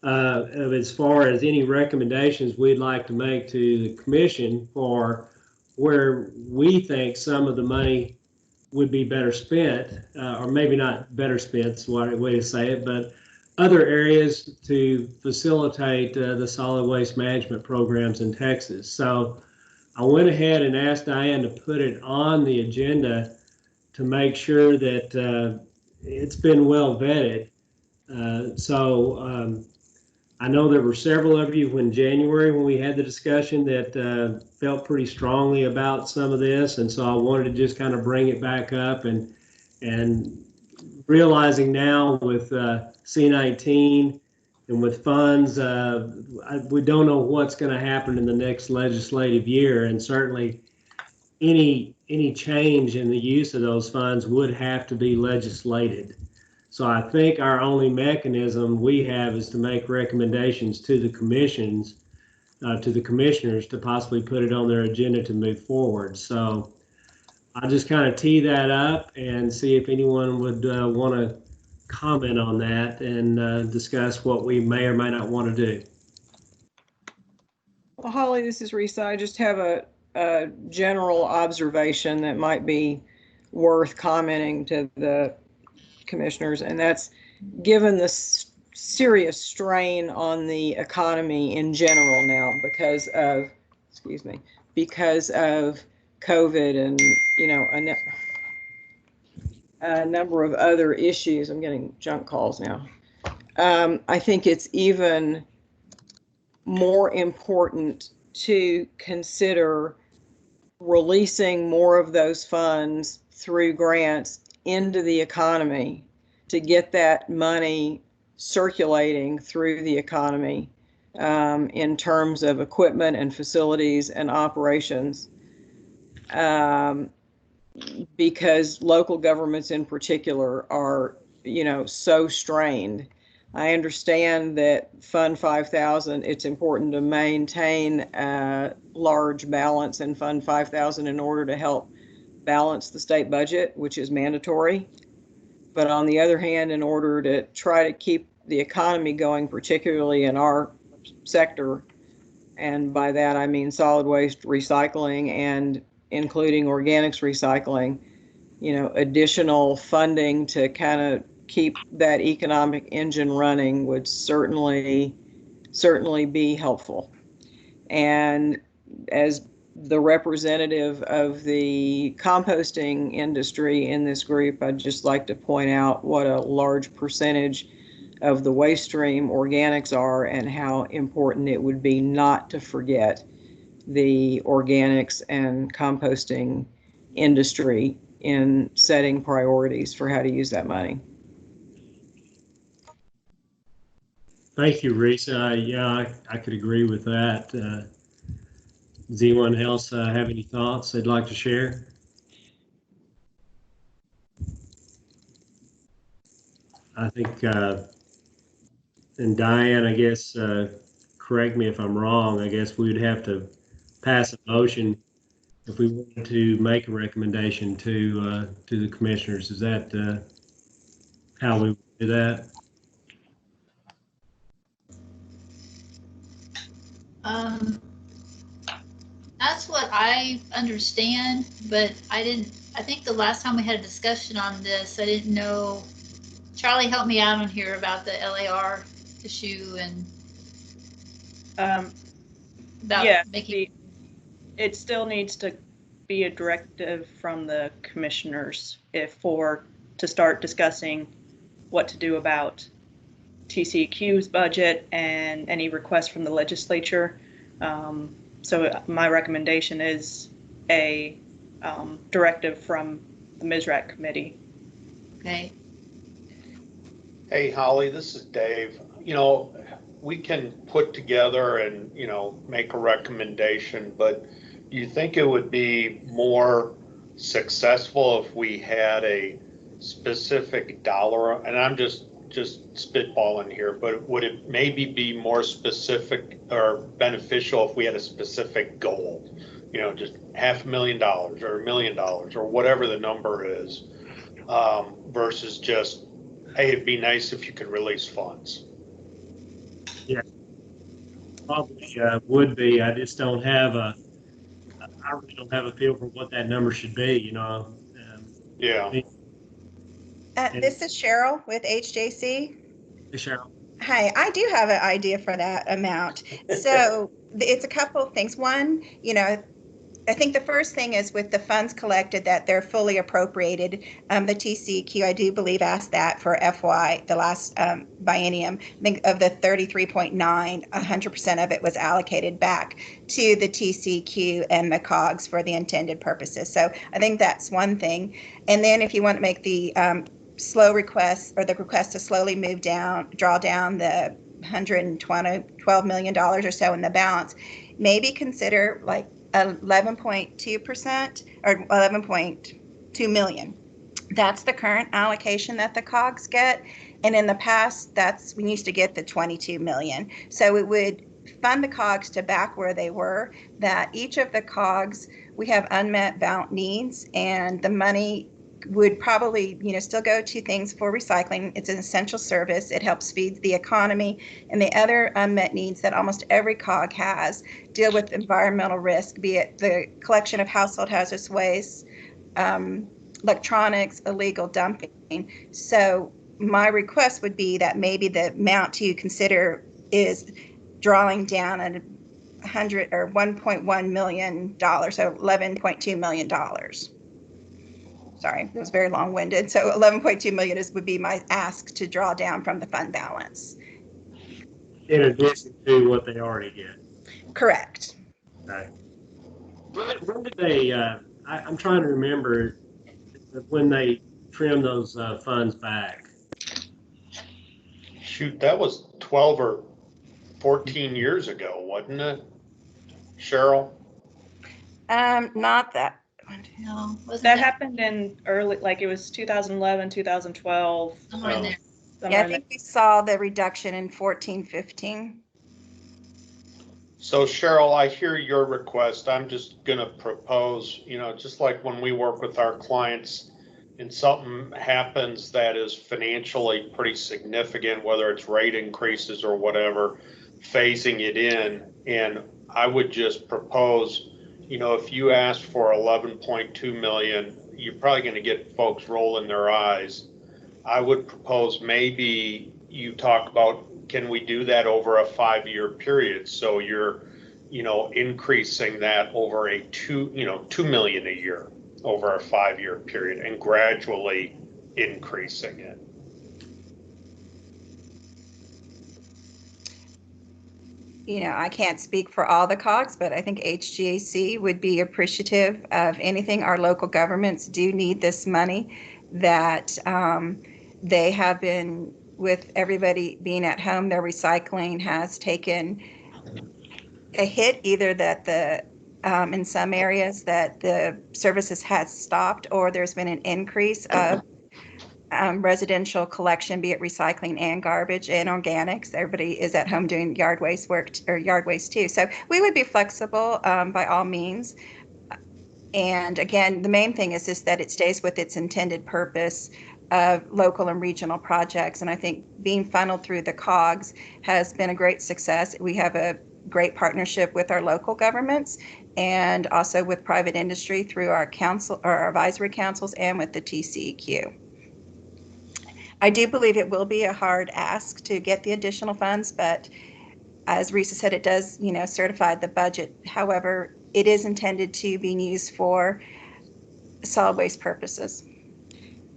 as far as any recommendations we'd like to make to the commission for where we think some of the money would be better spent, or maybe not better spent, is the right way to say it, but other areas to facilitate the solid waste management programs in Texas. So I went ahead and asked Diane to put it on the agenda to make sure that it's been well vetted. I know there were several of you in January when we had the discussion that felt pretty strongly about some of this, and so I wanted to just kind of bring it back up and realizing now with C-19 and with funds, we don't know what's going to happen in the next legislative year, and certainly any any change in the use of those funds would have to be legislated. So I think our only mechanism we have is to make recommendations to the commissions, to the commissioners, to possibly put it on their agenda to move forward. So I'll just kind of tee that up and see if anyone would want to comment on that and discuss what we may or may not want to do. Well, Holly, this is Risa. I just have a general observation that might be worth commenting to the commissioners, and that's given the serious strain on the economy in general now because of, because of COVID and, a number of other issues. I'm getting junk calls now. I think it's even more important to consider releasing more of those funds through grants into the economy to get that money circulating through the economy in terms of equipment and facilities and operations. Because local governments in particular are, so strained. I understand that Fund 5000, it's important to maintain a large balance in Fund 5000 in order to help balance the state budget, which is mandatory. But on the other hand, in order to try to keep the economy going, particularly in our sector, and by that I mean solid waste recycling and including organics recycling, additional funding to kind of keep that economic engine running would certainly be helpful. And as the representative of the composting industry in this group, I'd just like to point out what a large percentage of the waste stream organics are and how important it would be not to forget the organics and composting industry in setting priorities for how to use that money. Thank you, Risa. Yeah, I could agree with that. Does anyone else have any thoughts they'd like to share? I think, and Diane, I guess, correct me if I'm wrong, I guess we would have to pass a motion if we wanted to make a recommendation to the commissioners. Is that how we would do that? That's what I understand, but I think the last time we had a discussion on this, I didn't know. Charlie helped me out on here about the LAR issue and about making. It still needs to be a directive from the commissioners to start discussing what to do about TCEQ's budget and any requests from the legislature. So my recommendation is a directive from the MSWRRAC committee. Okay. Hey, Holly, this is Dave. We can put together and, make a recommendation, but do you think it would be more successful if we had a specific dollar? And I'm just spitballing here, but would it maybe be more specific or beneficial if we had a specific goal? Just $500,000 or $1 million or whatever the number is, versus just, hey, it'd be nice if you could release funds. Yeah, probably would be. I just don't have I really don't have a feel for what that number should be, Yeah. This is Cheryl with HJC. Hey, Cheryl. Hi, I do have an idea for that amount. So it's a couple of things. One, I think the first thing is with the funds collected that they're fully appropriated. The TCEQ, I do believe, asked that for FY, the last biennium. I think of the 33.9, 100% of it was allocated back to the TCEQ and the COGS for the intended purposes. So I think that's one thing. And then if you want to make the slow request or the request to slowly draw down the $12 million or so in the balance, maybe consider like 11.2% or 11.2 million. That's the current allocation that the COGS get. And in the past, we used to get the 22 million. So it would fund the COGS to back where they were, that each of the COGS, we have unmet bound needs, and the money would probably, still go to things for recycling. It's an essential service. It helps feed the economy, and the other unmet needs that almost every COG has deal with environmental risk, be it the collection of household hazardous waste, electronics, illegal dumping. So my request would be that maybe the amount to consider is drawing down at $1.1 million, so $11.2 million. Sorry, it was very long-winded. So 11.2 million would be my ask to draw down from the fund balance. In addition to what they already get. Correct. Okay. When did they, I'm trying to remember when they trimmed those funds back. Shoot, that was 12 or 14 years ago, wasn't it, Cheryl? Not that. No, that happened in early, like it was 2011, 2012. Somewhere in there. Yeah, I think we saw the reduction in 14, 15. So Cheryl, I hear your request. I'm just going to propose, just like when we work with our clients and something happens that is financially pretty significant, whether it's rate increases or whatever, phasing it in. And I would just propose, if you ask for 11.2 million, you're probably going to get folks rolling their eyes. I would propose maybe you talk about, can we do that over a 5-year period? So you're, increasing that over a 2 million a year over a 5-year period and gradually increasing it. I can't speak for all the COGS, but I think HGAC would be appreciative of anything. Our local governments do need this money, that they have been, with everybody being at home, their recycling has taken a hit, either that in some areas that the services has stopped, or there's been an increase of residential collection, be it recycling and garbage and organics. Everybody is at home doing yard waste work or yard waste too. So we would be flexible by all means. And again, the main thing is just that it stays with its intended purpose of local and regional projects. And I think being funneled through the COGS has been a great success. We have a great partnership with our local governments and also with private industry through our council or our advisory councils and with the TCEQ. I do believe it will be a hard ask to get the additional funds, but as Risa said, it does, certify the budget. However, it is intended to be used for solid waste purposes.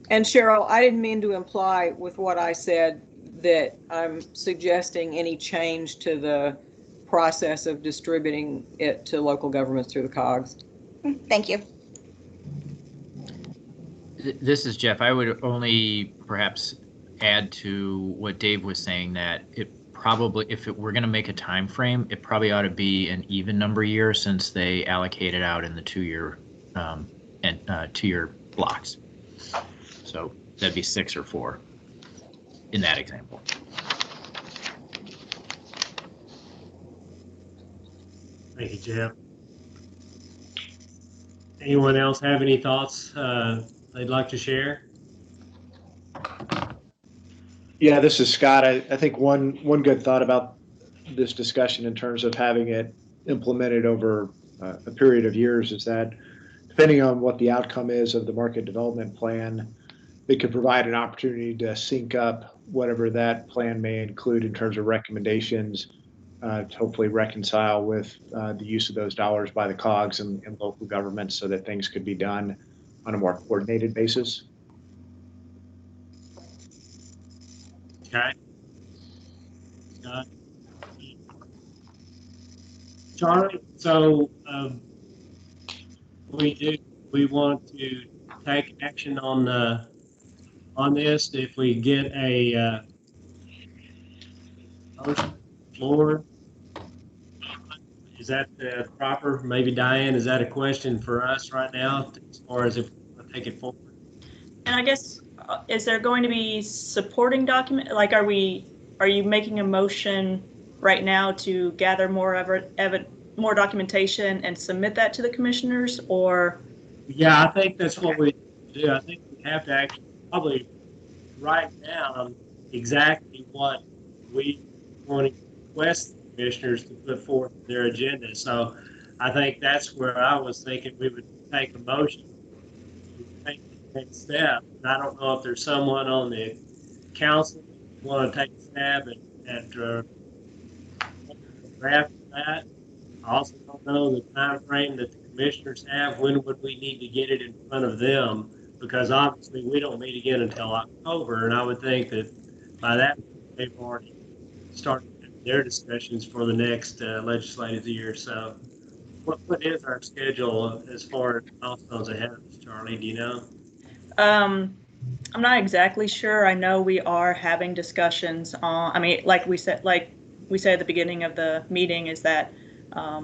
And Cheryl, I didn't mean to imply with what I said that I'm suggesting any change to the process of distributing it to local governments through the COGS. Thank you. This is Jeff. I would only perhaps add to what Dave was saying, that it probably, if we're going to make a time frame, it probably ought to be an even number of years, since they allocate it out in the 2-year and 2-year blocks. So that'd be 6 or 4 in that example. Thank you, Jeff. Anyone else have any thoughts they'd like to share? Yeah, this is Scott. I think one good thought about this discussion in terms of having it implemented over a period of years is that, depending on what the outcome is of the market development plan, it could provide an opportunity to sync up whatever that plan may include in terms of recommendations, to hopefully reconcile with the use of those dollars by the COGS and local governments, so that things could be done on a more coordinated basis. Okay. Charlie, so we want to take action on this if we get a motion floor Is that proper? Maybe Diane, is that a question for us right now as far as if we want to take it forward? And I guess, is there going to be supporting document? Like, are you making a motion right now to gather more documentation and submit that to the commissioners, or? Yeah, I think that's what we do. I think we have to actually probably write down exactly what we want to request the commissioners to put forth in their agenda. So I think that's where I was thinking we would take a motion to take the next step. And I don't know if there's someone on the council who want to take a stab at drafting that. I also don't know the time frame that the commissioners have. When would we need to get it in front of them? Because obviously we don't meet again until October, and I would think that by that they've already started their discussions for the next legislative year. So what is our schedule as far as milestones ahead of us, Charlie? Do you know? I'm not exactly sure. I know we are having discussions on, I mean, like we said at the beginning of the meeting, is that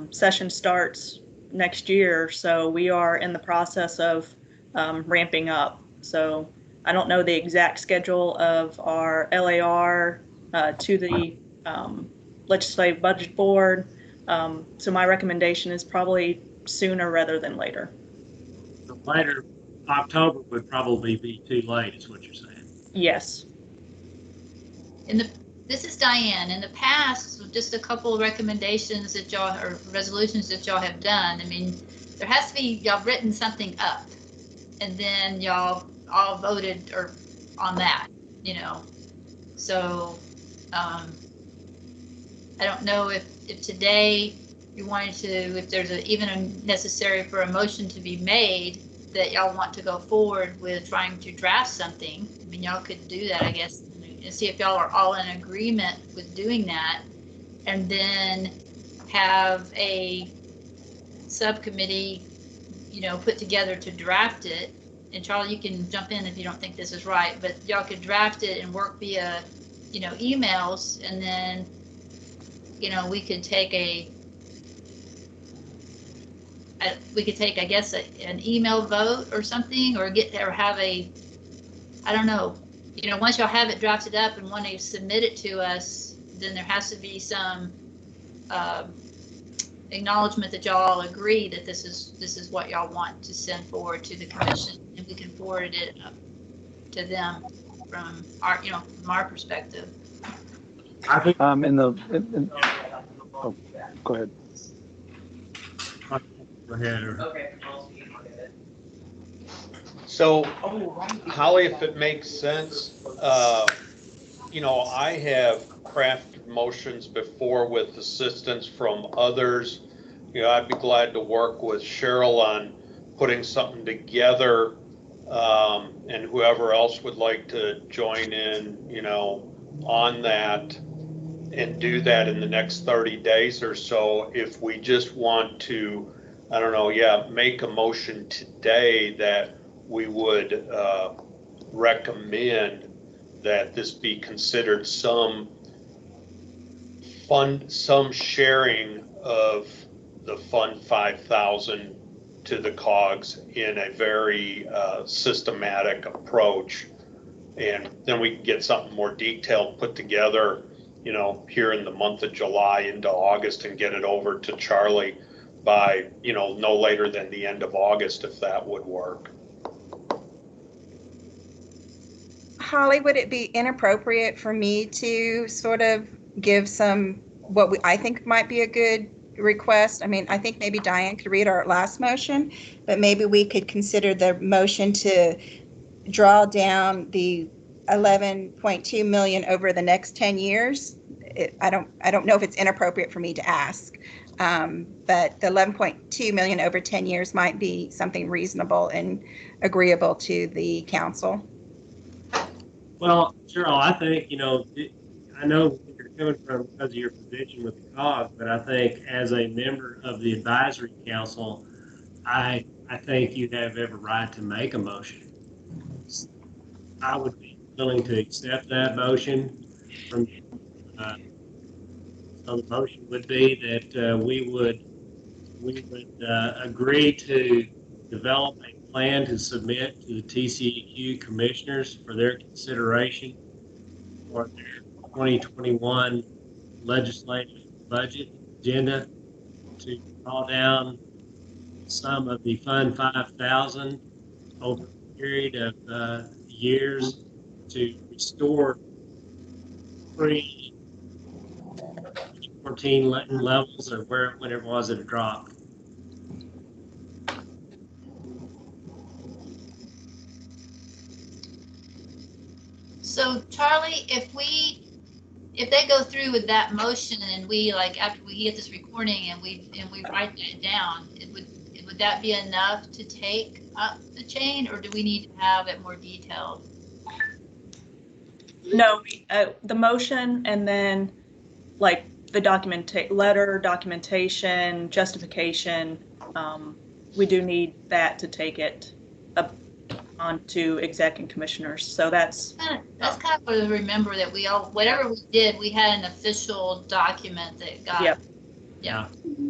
session starts next year. So we are in the process of ramping up. So I don't know the exact schedule of our LAR to the Legislative Budget Board. So my recommendation is probably sooner rather than later. So later, October would probably be too late, is what you're saying. Yes. This is Diane. In the past, just a couple of recommendations that y'all, or resolutions that y'all have done. I mean, there has to be, y'all written something up, and then y'all all voted on that, you know. So I don't know if today you wanted to, if there's even necessary for a motion to be made that y'all want to go forward with trying to draft something. I mean, y'all could do that, I guess, and see if y'all are all in agreement with doing that, and then have a subcommittee, you know, put together to draft it. And Charlie, you can jump in if you don't think this is right, but y'all could draft it and work via, you know, emails, and then, you know, we could take I guess an email vote or something, or have a, I don't know, you know, once y'all have it drafted up and want to submit it to us, then there has to be some acknowledgement that y'all agree that this is what y'all want to send forward to the commission, and we can forward it up to them from our, you know, from our perspective. I think oh, go ahead. Go ahead. Okay. So, Holly, if it makes sense, you know, I have crafted motions before with assistance from others. You know, I'd be glad to work with Cheryl on putting something together, and whoever else would like to join in, you know, on that, and do that in the next 30 days or so. If we just want to, I don't know, make a motion today that we would recommend that this be considered some sharing of the Fund 5,000 to the COGS in a very systematic approach. And then we can get something more detailed put together, you know, here in the month of July into August, and get it over to Charlie by, you know, no later than the end of August, if that would work. Holly, would it be inappropriate for me to sort of give some, I think might be a good request? I mean, I think maybe Diane could read our last motion, but maybe we could consider the motion to draw down the 11.2 million over the next 10 years. I don't know if it's inappropriate for me to ask, but the 11.2 million over 10 years might be something reasonable and agreeable to the council. Well, Cheryl, I think, you know, I know where you're coming from because of your position with the COG, but I think as a member of the advisory council, I think you have every right to make a motion. I would be willing to accept that motion from So the motion would be that we would agree to develop a plan to submit to the TCEQ commissioners for their consideration for their 2021 legislative budget agenda to draw down some of the Fund 5,000 over a period of years to restore pre-14 levels or whatever it was that it dropped. So Charlie, if they go through with that motion and we like after we get this recording and we write that down, would that be enough to take up the chain, or do we need to have it more detailed? No, the motion and then like the documentation, justification, we do need that to take it up onto exec and commissioners. So that's kind of what I remember, that we all, whatever we did, we had an official document that got. Yep. Yeah.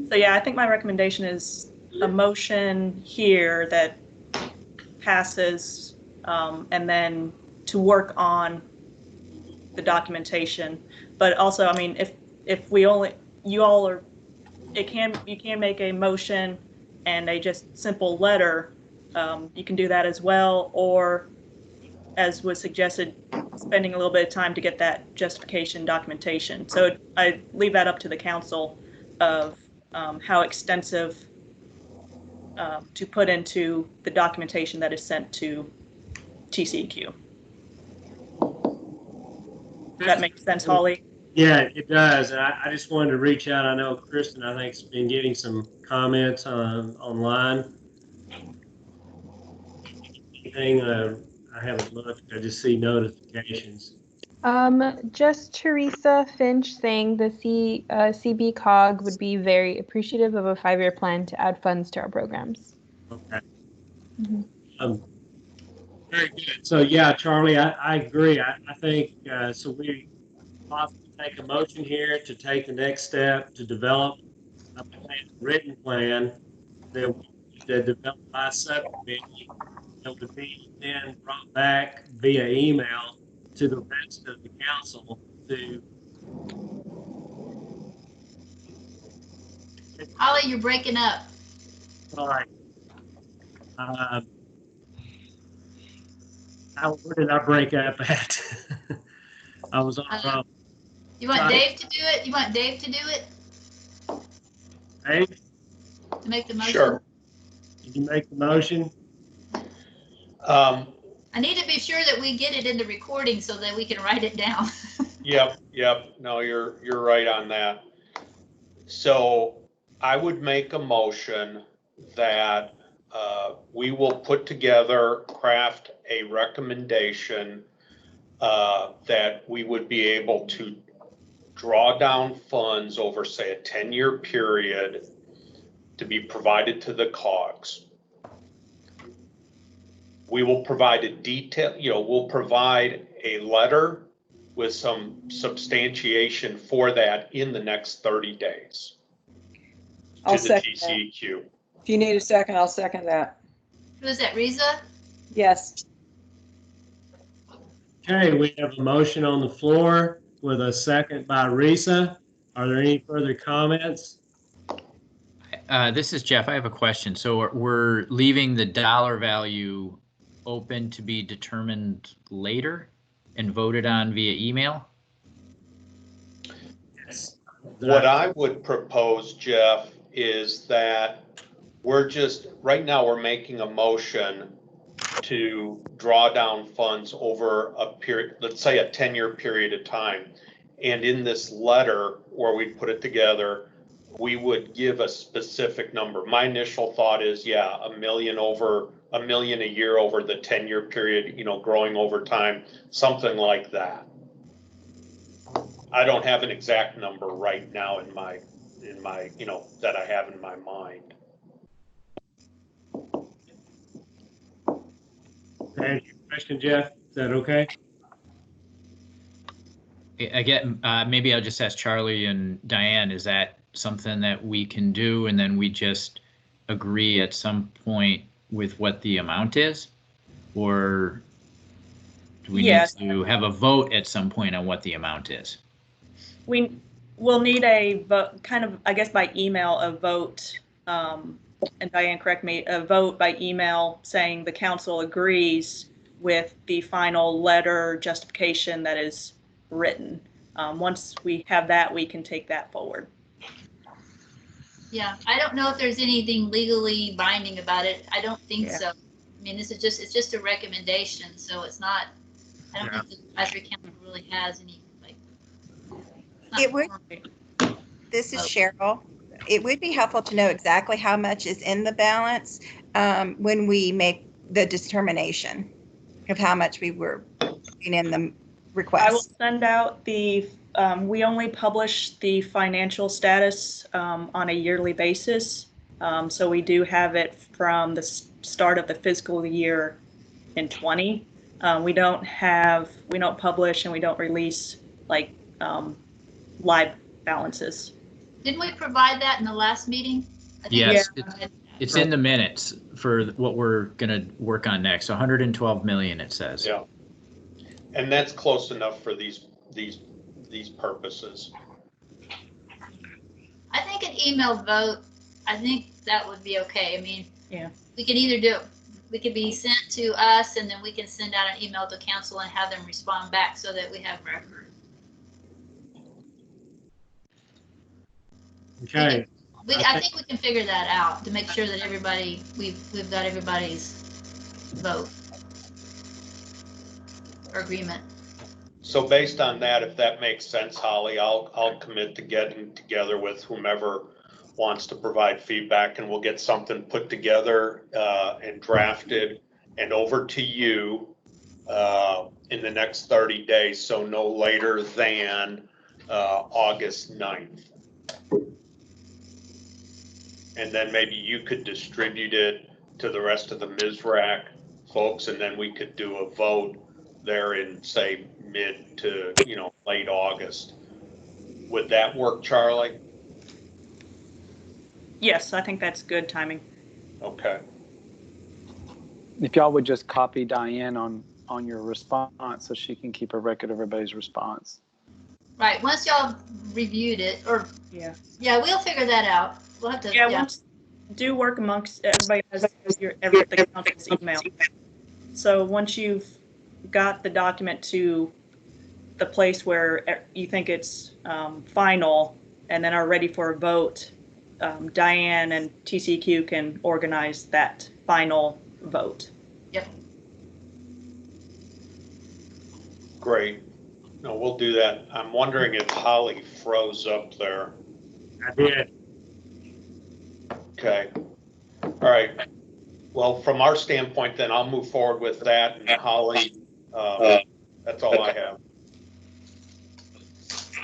So yeah, I think my recommendation is a motion here that passes, and then to work on the documentation. But also, I mean, if we only, you can make a motion and a just simple letter. You can do that as well, or as was suggested, spending a little bit of time to get that justification documentation. So I leave that up to the council of how extensive to put into the documentation that is sent to TCEQ. Does that make sense, Holly? Yeah, it does. I just wanted to reach out. I know Kristen, I think, has been getting some comments online. Anything? I haven't looked. I just see notifications. Just Teresa Finch saying the CB COG would be very appreciative of a 5-year plan to add funds to our programs. Okay. Mm-hmm. Very good. So yeah, Charlie, I agree. I think so. We possibly take a motion here to take the next step to develop a written plan that we develop by subcommittee that would be then brought back via email to the rest of the council to. Holly, you're breaking up. All right. Where did I break up at? I was on. You want Dave to do it? You want Dave to do it? Dave? To make the motion? Sure. Did you make the motion? I need to be sure that we get it in the recording so that we can write it down. Yep. No, you're right on that. So I would make a motion that we will craft a recommendation that we would be able to draw down funds over, say, a 10-year period to be provided to the COGS. We will provide we'll provide a letter with some substantiation for that in the next 30 days I'll to the second TCEQ. that. If you need a second, I'll second that. Who is that, Riza? Yes. Okay, we have a motion on the floor with a second by Risa. Are there any further comments? This is Jeff. I have a question. So we're leaving the dollar value open to be determined later and voted on via email? Yes. What I would propose, Jeff, is that right now we're making a motion to draw down funds over a period, let's say a 10-year period of time. And in this letter where we put it together, we would give a specific number. My initial thought is, yeah, $1 million a year over the 10-year period, growing over time, something like that. I don't have an exact number right now in my, that I have in my mind. Answer your question, Jeff. Is that okay? again, maybe I'll just ask Charlie and Diane, is that something that we can do and then we just agree at some point with what the amount is? Or do we need to have a vote at some point on what the amount is? We will need a vote, kind of, I guess by email, a vote, and Diane, correct me, a vote by email saying the council agrees with the final letter justification that is written. Once we have that, we can take that forward. Yeah, I don't know if there's anything legally binding about it. I don't think so. I mean, it's just a recommendation, so it's not, I don't think the advisory council really has any, like. It would, this is Cheryl. It would be helpful to know exactly how much is in the balance when we make the determination of how much we were putting in the request. I will send out the, we only publish the financial status on a yearly basis. So we do have it from the start of the fiscal year in 20. We don't publish and we don't release like live balances. Didn't we provide that in the last meeting? Yes, it's in the minutes for what we're going to work on next. 112 million, it says. Yeah. And that's close enough for these purposes. I think an email vote, I think that would be okay. I mean, we can either do it, we could be sent to us and then we can send out an email to council and have them respond back so that we have record. Okay. I think we can figure that out to make sure that everybody, we've got everybody's vote or agreement. So based on that, if that makes sense, Holly, I'll commit to getting together with whomever wants to provide feedback, and we'll get something put together and drafted and over to you in the next 30 days. So no later than August 9th. And then maybe you could distribute it to the rest of the MSWRRAC folks, and then we could do a vote there in, say, mid to, late August. Would that work, Charlie? Yes, I think that's good timing. Okay. If y'all would just copy Diane on your response so she can keep a record of everybody's response. Right, once y'all reviewed it, or we'll figure that out. We'll have to. Once do work amongst everybody has the council's email. So once you've got the document to the place where you think it's final and then are ready for a vote, Diane and TCEQ can organize that final vote. Yep. Great. No, we'll do that. I'm wondering if Holly froze up there. I did. Okay. All right. Well, from our standpoint, then I'll move forward with that. And Holly, that's all I have.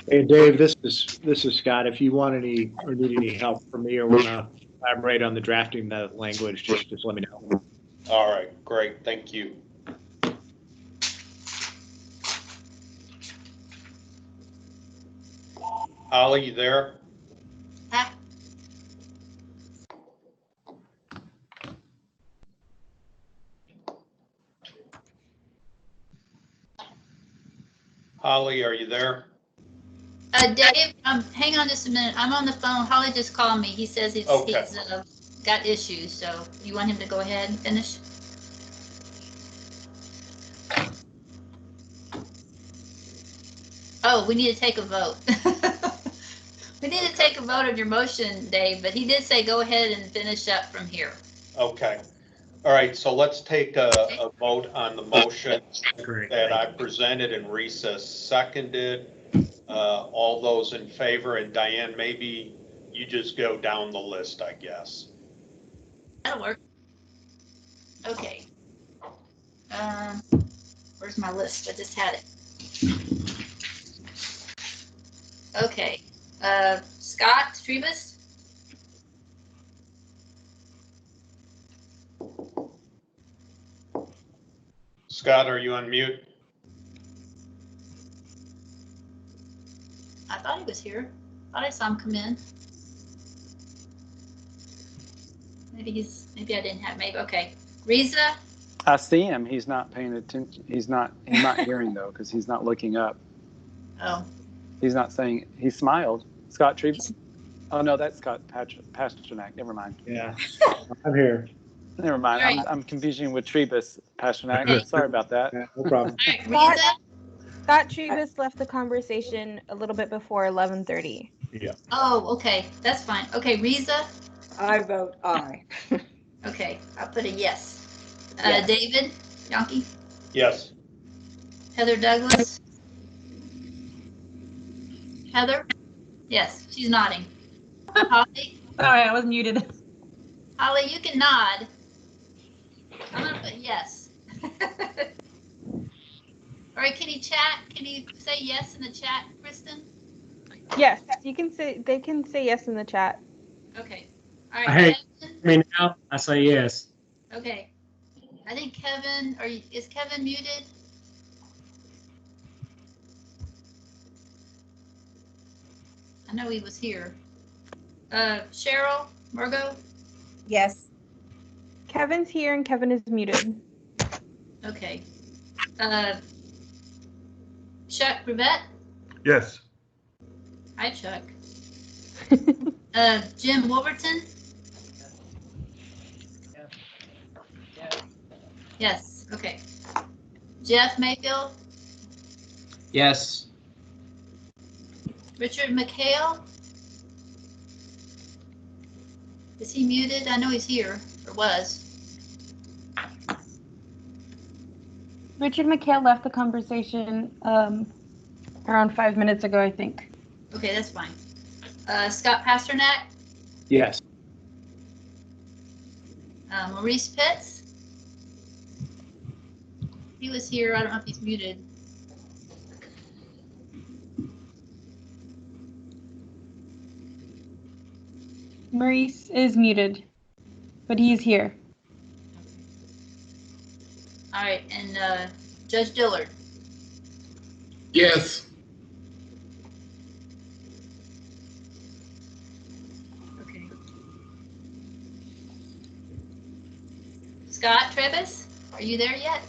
Hey, Dave, this is Scott. If you want any or need any help from me or want to collaborate on the drafting the language, just let me know. All right. Great. Thank you. Holly, you there? Holly, are you there? Dave, hang on just a minute. I'm on the phone. Holly just called me. He says he's got issues, so you want him to go ahead and finish? Oh, we need to take a vote. We need to take a vote on your motion, Dave, but he did say go ahead and finish up from here. Okay. All right, so let's take a vote on the motion that I presented and Risa seconded. All those in favor, and Diane, maybe you just go down the list, I guess. That'll work. Okay. Where's my list? I just had it. Okay. Scott Trebus. Scott, are you on mute? was here. Thought I saw him come in. Maybe I didn't have, okay. Riza? I see him. He's not paying attention. He's not hearing though, because he's not looking up. Oh. He's not saying, he smiled. Scott Trebus. Oh no, that's Scott Pasternak. Never mind. Yeah, I'm here. Never mind. Right. I'm confusing with Trebus Pasternak. Okay. Sorry about that. Yeah, no problem. All right, Riza? Scott Trebus left the conversation a little bit before 11:30. Yeah. Oh, okay, that's fine. Okay, Riza? I vote aye. Okay, I'll put a yes. Yes. David Yonke? Yes. Heather Douglas? Heather? Yes, she's nodding. Holly? Sorry, I was muted. Holly, you can nod. I'm gonna put yes. All right, can you chat? Can you say yes in the chat, Kristen? Yes, you can say, they can say yes in the chat. Okay. All right, Hey, Kevin? I mean, now I say yes. Okay. I think Kevin, is Kevin muted? I know he was here. Cheryl, Margot? Yes. Kevin's here and Kevin is muted. Okay. Chuck Rivette? Yes. Hi, Chuck. Jim Wolverton? Yes, okay. Jeff Mayfield? Yes. Richard McHale? Is he muted? I know he's here, or was. Richard McHale left the conversation around 5 minutes ago, I think. Okay, that's fine. Scott Pasternak? Yes. Maurice Pitts? He was here. I don't know if he's muted. Maurice is muted, but he is here. All right, and Judge Dillard? Yes. Okay. Scott Trebus, are you there yet?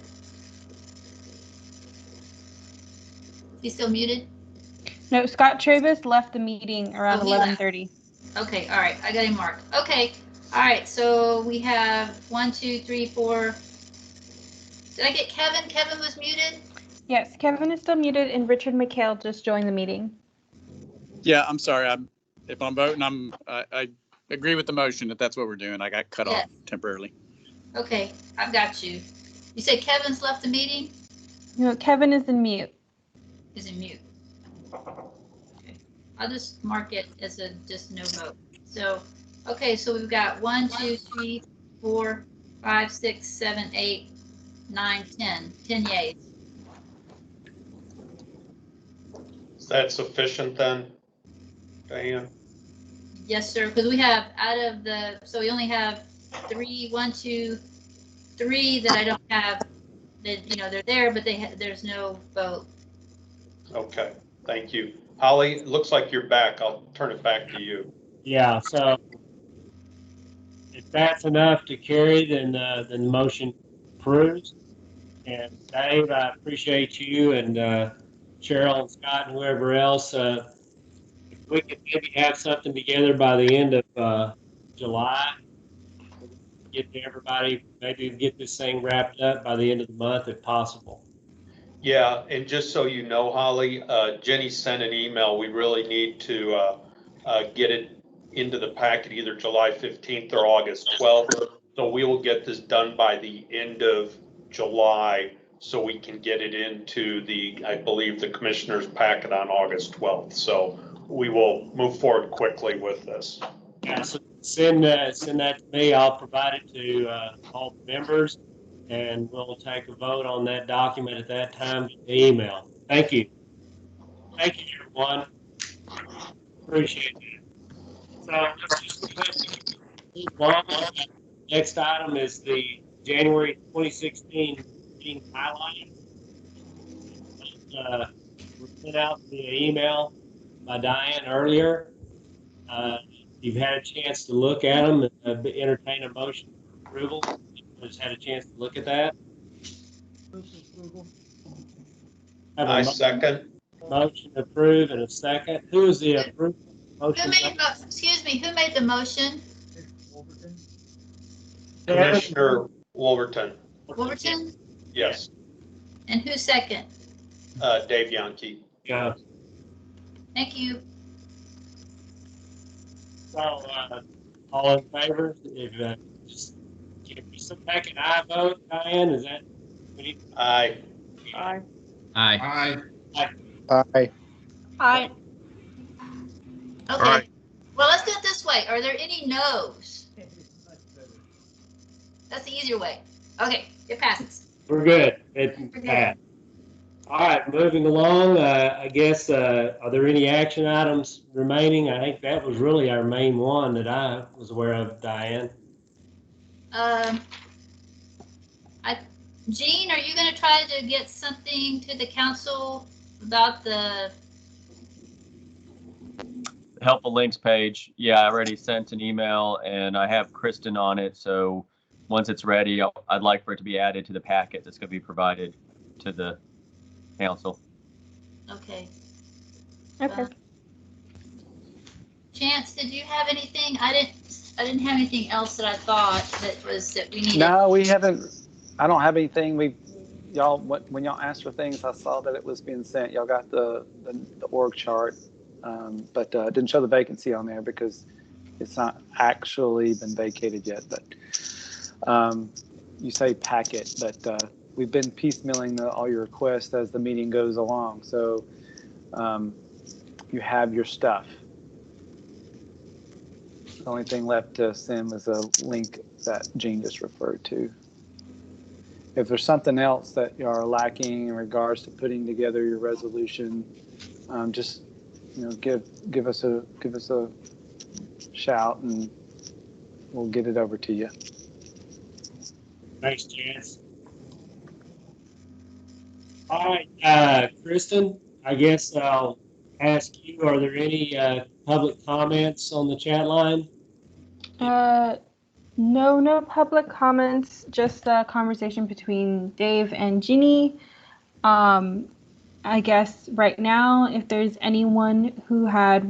Is he still muted? No, Scott Trebus left the meeting around Oh, he left. 11:30. Okay, all right, I got him marked. Okay, all right, so we have 1, 2, 3, 4. Did I get Kevin? Kevin was muted? Yes, Kevin is still muted and Richard McHale just joined the meeting. Yeah, I'm sorry. If I'm voting, I agree with the motion if that's what we're doing. I got cut off temporarily. Okay, I've got you. You said Kevin's left the meeting? No, Kevin is in mute. Is in mute. Okay, I'll just mark it as a just no vote. So, okay, so we've got 1, 2, 3, 4, 5, 6, 7, 8, 9, 10. 10 yays. Is that sufficient then, Diane? Yes, sir, because we have so we only have 3, 1, 2, 3 that I don't have, that, they're there, but there's no vote. Okay, thank you. Holly, it looks like you're back. I'll turn it back to you. Yeah, so if that's enough to carry, then the motion approves. And Dave, I appreciate you and Cheryl and Scott and whoever else. If we could maybe have something together by the end of July, get to everybody, maybe get this thing wrapped up by the end of the month if possible. Yeah, and just so you know, Holly, Jenny sent an email. We really need to get it into the packet either July 15th or August 12th. So we will get this done by the end of July so we can get it into I believe, the commissioner's packet on August 12th. So we will move forward quickly with this. Yeah, so send that to me. I'll provide it to all the members, and we'll take a vote on that document at that time via email. Thank you. Thank you, everyone. Appreciate it. So let's just move on. Next item is the January 2016 meeting highlights. Were sent out via email. by Diane earlier. You've had a chance to look at them and entertain a motion for approval. Just had a chance to look at that. Have a I second. motion to approve and a second. Who is the approval motion? Excuse me, who made the motion? Commissioner Wolverton. Wolverton? Yes. And who's second? Dave Yankee. Yeah. Thank you. So, all in favor? If just give me some back and I vote, Diane, is that? Aye. Aye. Aye. Aye. Aye. Aye. Okay. right. Well, let's do it this way. Are there any no's? That's the easier way. Okay, it passes. We're good. It's passed. All right, moving along. I guess, are there any action items remaining? I think that was really our main one that I was aware of, Diane. Jean, are you going to try to get something to the council about the? Helpful links page. Yeah, I already sent an email and I have Kristen on it. So once it's ready, I'd like for it to be added to the packet that's going to be provided to the council. Okay. Okay. Chance, did you have anything? I didn't have anything else that I thought that we needed. No, we haven't. I don't have anything. When y'all asked for things, I saw that it was being sent. Y'all got the org chart, but didn't show the vacancy on there because it's not actually been vacated yet. But you say packet, but we've been piecemealing all your requests as the meeting goes along. So you have your stuff. The only thing left to send was a link that Jean just referred to. If there's something else that you are lacking in regards to putting together your resolution, just give us a shout and we'll get it over to you. Thanks, Chance. All right, Kristen, I guess I'll ask you, are there any public comments on the chat line? No public comments, just a conversation between Dave and Jeannie. I guess right now, if there's anyone who had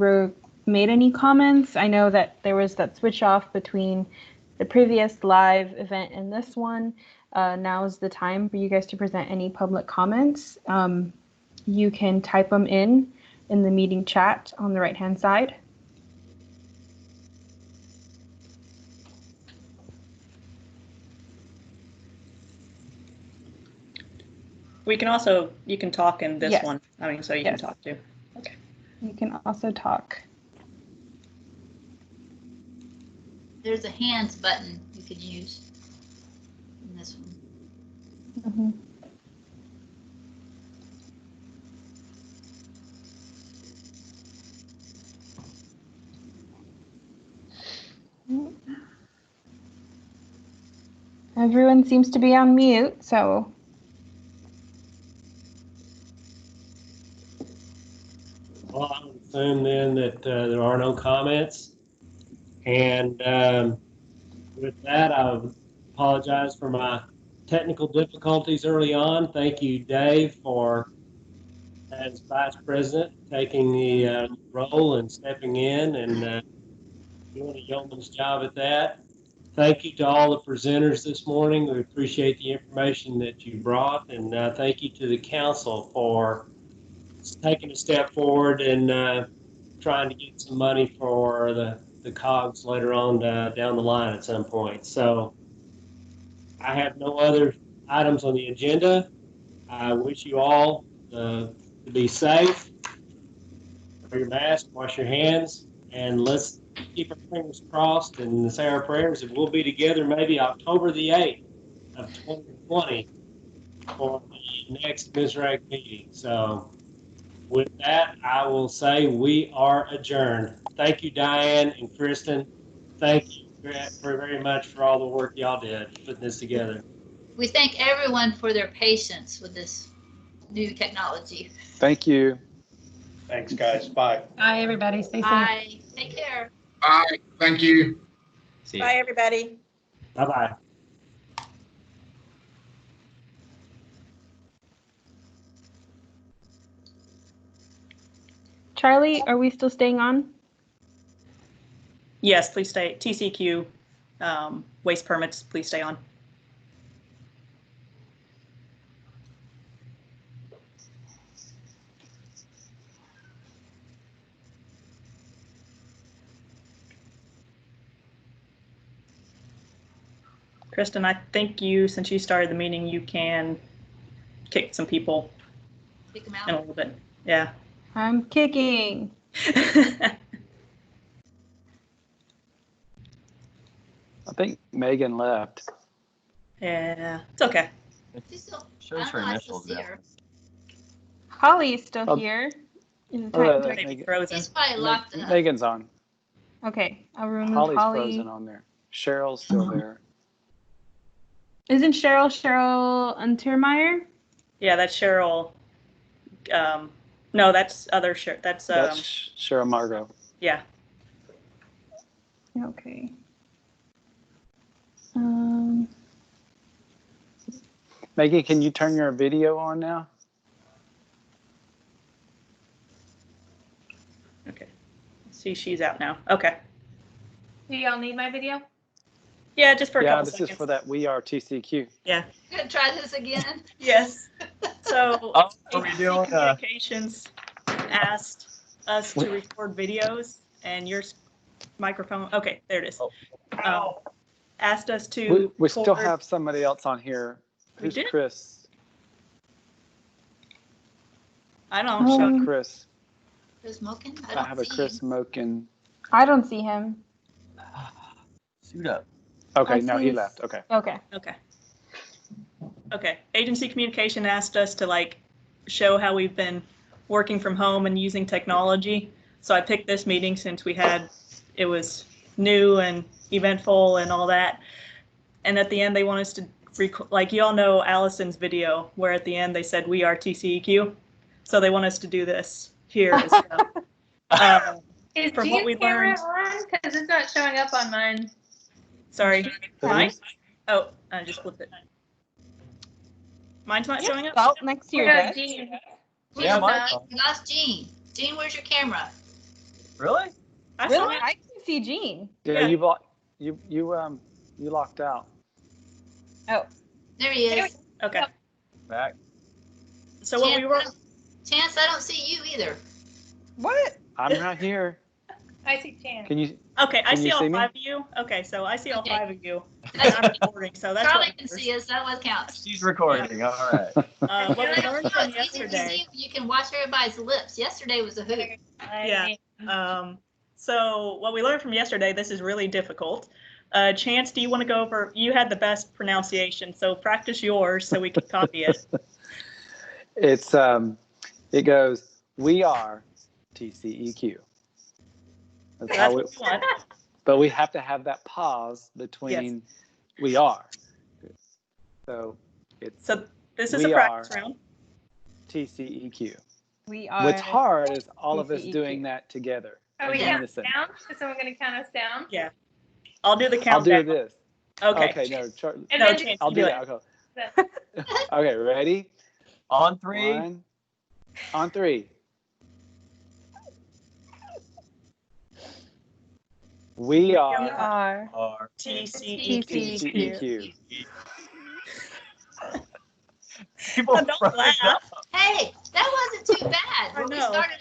made any comments, I know that there was that switch off between the previous live event and this one. Now is the time for you guys to present any public comments. You can type them in the meeting chat on the right-hand side. We can also, you can talk in this Yes. one. I mean, so you Yes. can talk too. Okay. You can also talk. There's a hands button you could use in this one. Mm-hmm. Everyone seems to be on mute, so. Well, I would assume then that there are no comments. And with that, I apologize for my technical difficulties early on. Thank you, Dave, for, as Vice President, taking the role and stepping in and doing a yeoman's job at that. Thank you to all the presenters this morning. We appreciate the information that you brought. And thank you to the council for taking a step forward and trying to get some money for the COGS later on down the line at some point. So I have no other items on the agenda. I wish you all to be safe. Wear your mask, wash your hands, and let's keep our fingers crossed and say our prayers. And we'll be together maybe October the 8th of 2020 for the next MSWRRAC meeting. So with that, I will say we are adjourned. Thank you, Diane and Kristen. Thank you very much for all the work y'all did putting this together. We thank everyone for their patience with this new technology. Thank you. Thanks, guys. Bye. Bye, everybody. Stay safe. Bye. Take care. Bye. Thank you. See ya. Bye, everybody. Bye-bye. Charlie, are we still staying on? Yes, please stay. TCQ, waste permits, please stay on. Kristen, I think since you started the meeting, you can kick some people Kick them in a out. little bit. Yeah. I'm kicking. I think Megan left. Yeah, it's okay. She's still, Shows I her don't know, I still initials see down. her. Holly's still Oh. here. In the Oh, time- Maybe frozen. She's probably locked up. Megan's on. Okay, I'll remove Holly's Holly. frozen on there. Cheryl's still there. Isn't Cheryl Untermeyer? Yeah, that's Cheryl. No, that's other Cheryl. That's Cheryl Margot. yeah. Okay. Megan, can you turn your video on now? Okay. See, she's out now. Okay. Do y'all need my video? Yeah, just for a Yeah, couple this seconds. is for that We Are TCQ. Yeah. Gonna try this again? Yes. So Oh, are we doing Communications asked us to record videos, and your microphone. Okay, there it is. Asked us to. We still record- have somebody else on here. We Who's did? Chris? I don't show. Chris. Chris Moken? I have a Chris Moken. I don't see him. Suit up. Okay, I no, see he his- left. Okay. Okay. Okay. Okay. Agency Communication asked us to show how we've been working from home and using technology. So I picked this meeting since it was new and eventful and all that. And at the end, they want us to you all know Allison's video where at the end they said we are TCEQ. So they want us to do this here as well. Is From what we Gene's camera learned. on? Because it's not showing up on mine. Sorry. Mine? Who's- Oh, I just flipped it. Mine's not showing up? Salt next to your What desk. about Gene? Yeah, mine's We on. lost Gene. Gene, where's your camera? Really? I saw Really? it. I can see Gene. Yeah, Yeah. you locked out. Oh. There he is. Okay. Back. So what we were. Chance, I don't see you either. What? I'm not here. I see Chan. Can you? Okay, I Can see you all see me? 5 of you. Okay, so I see all Okay. 5 of you. And I'm recording, so that's Charlie what can see us. That what counts. She's recording. All right. what we No, learned from it's easier to yesterday. see when you can watch everybody's lips. Yesterday was a hoot. Yeah. So what we learned from yesterday, this is really difficult. Chance, do you want to go over? You had the best pronunciation, so practice yours so we can copy it. It's it goes. We are TCEQ. That's how That's it. what we want. But we have to have that pause between we are. So it's So this is We a practice are- round. TCEQ. We are. What's hard is all of us TCEQ. doing that together. Are we in counting unison. down? Is someone going to count us down? Yeah. I'll do the I'll do countdown. this. Okay. Okay, no, And No, then Chance, I'll you do do that. it. Okay. Okay, ready? On 3. One, on 3. We We are are TCEQ. TCEQ. People Don't laugh. Hey, that wasn't too bad. I When we know. started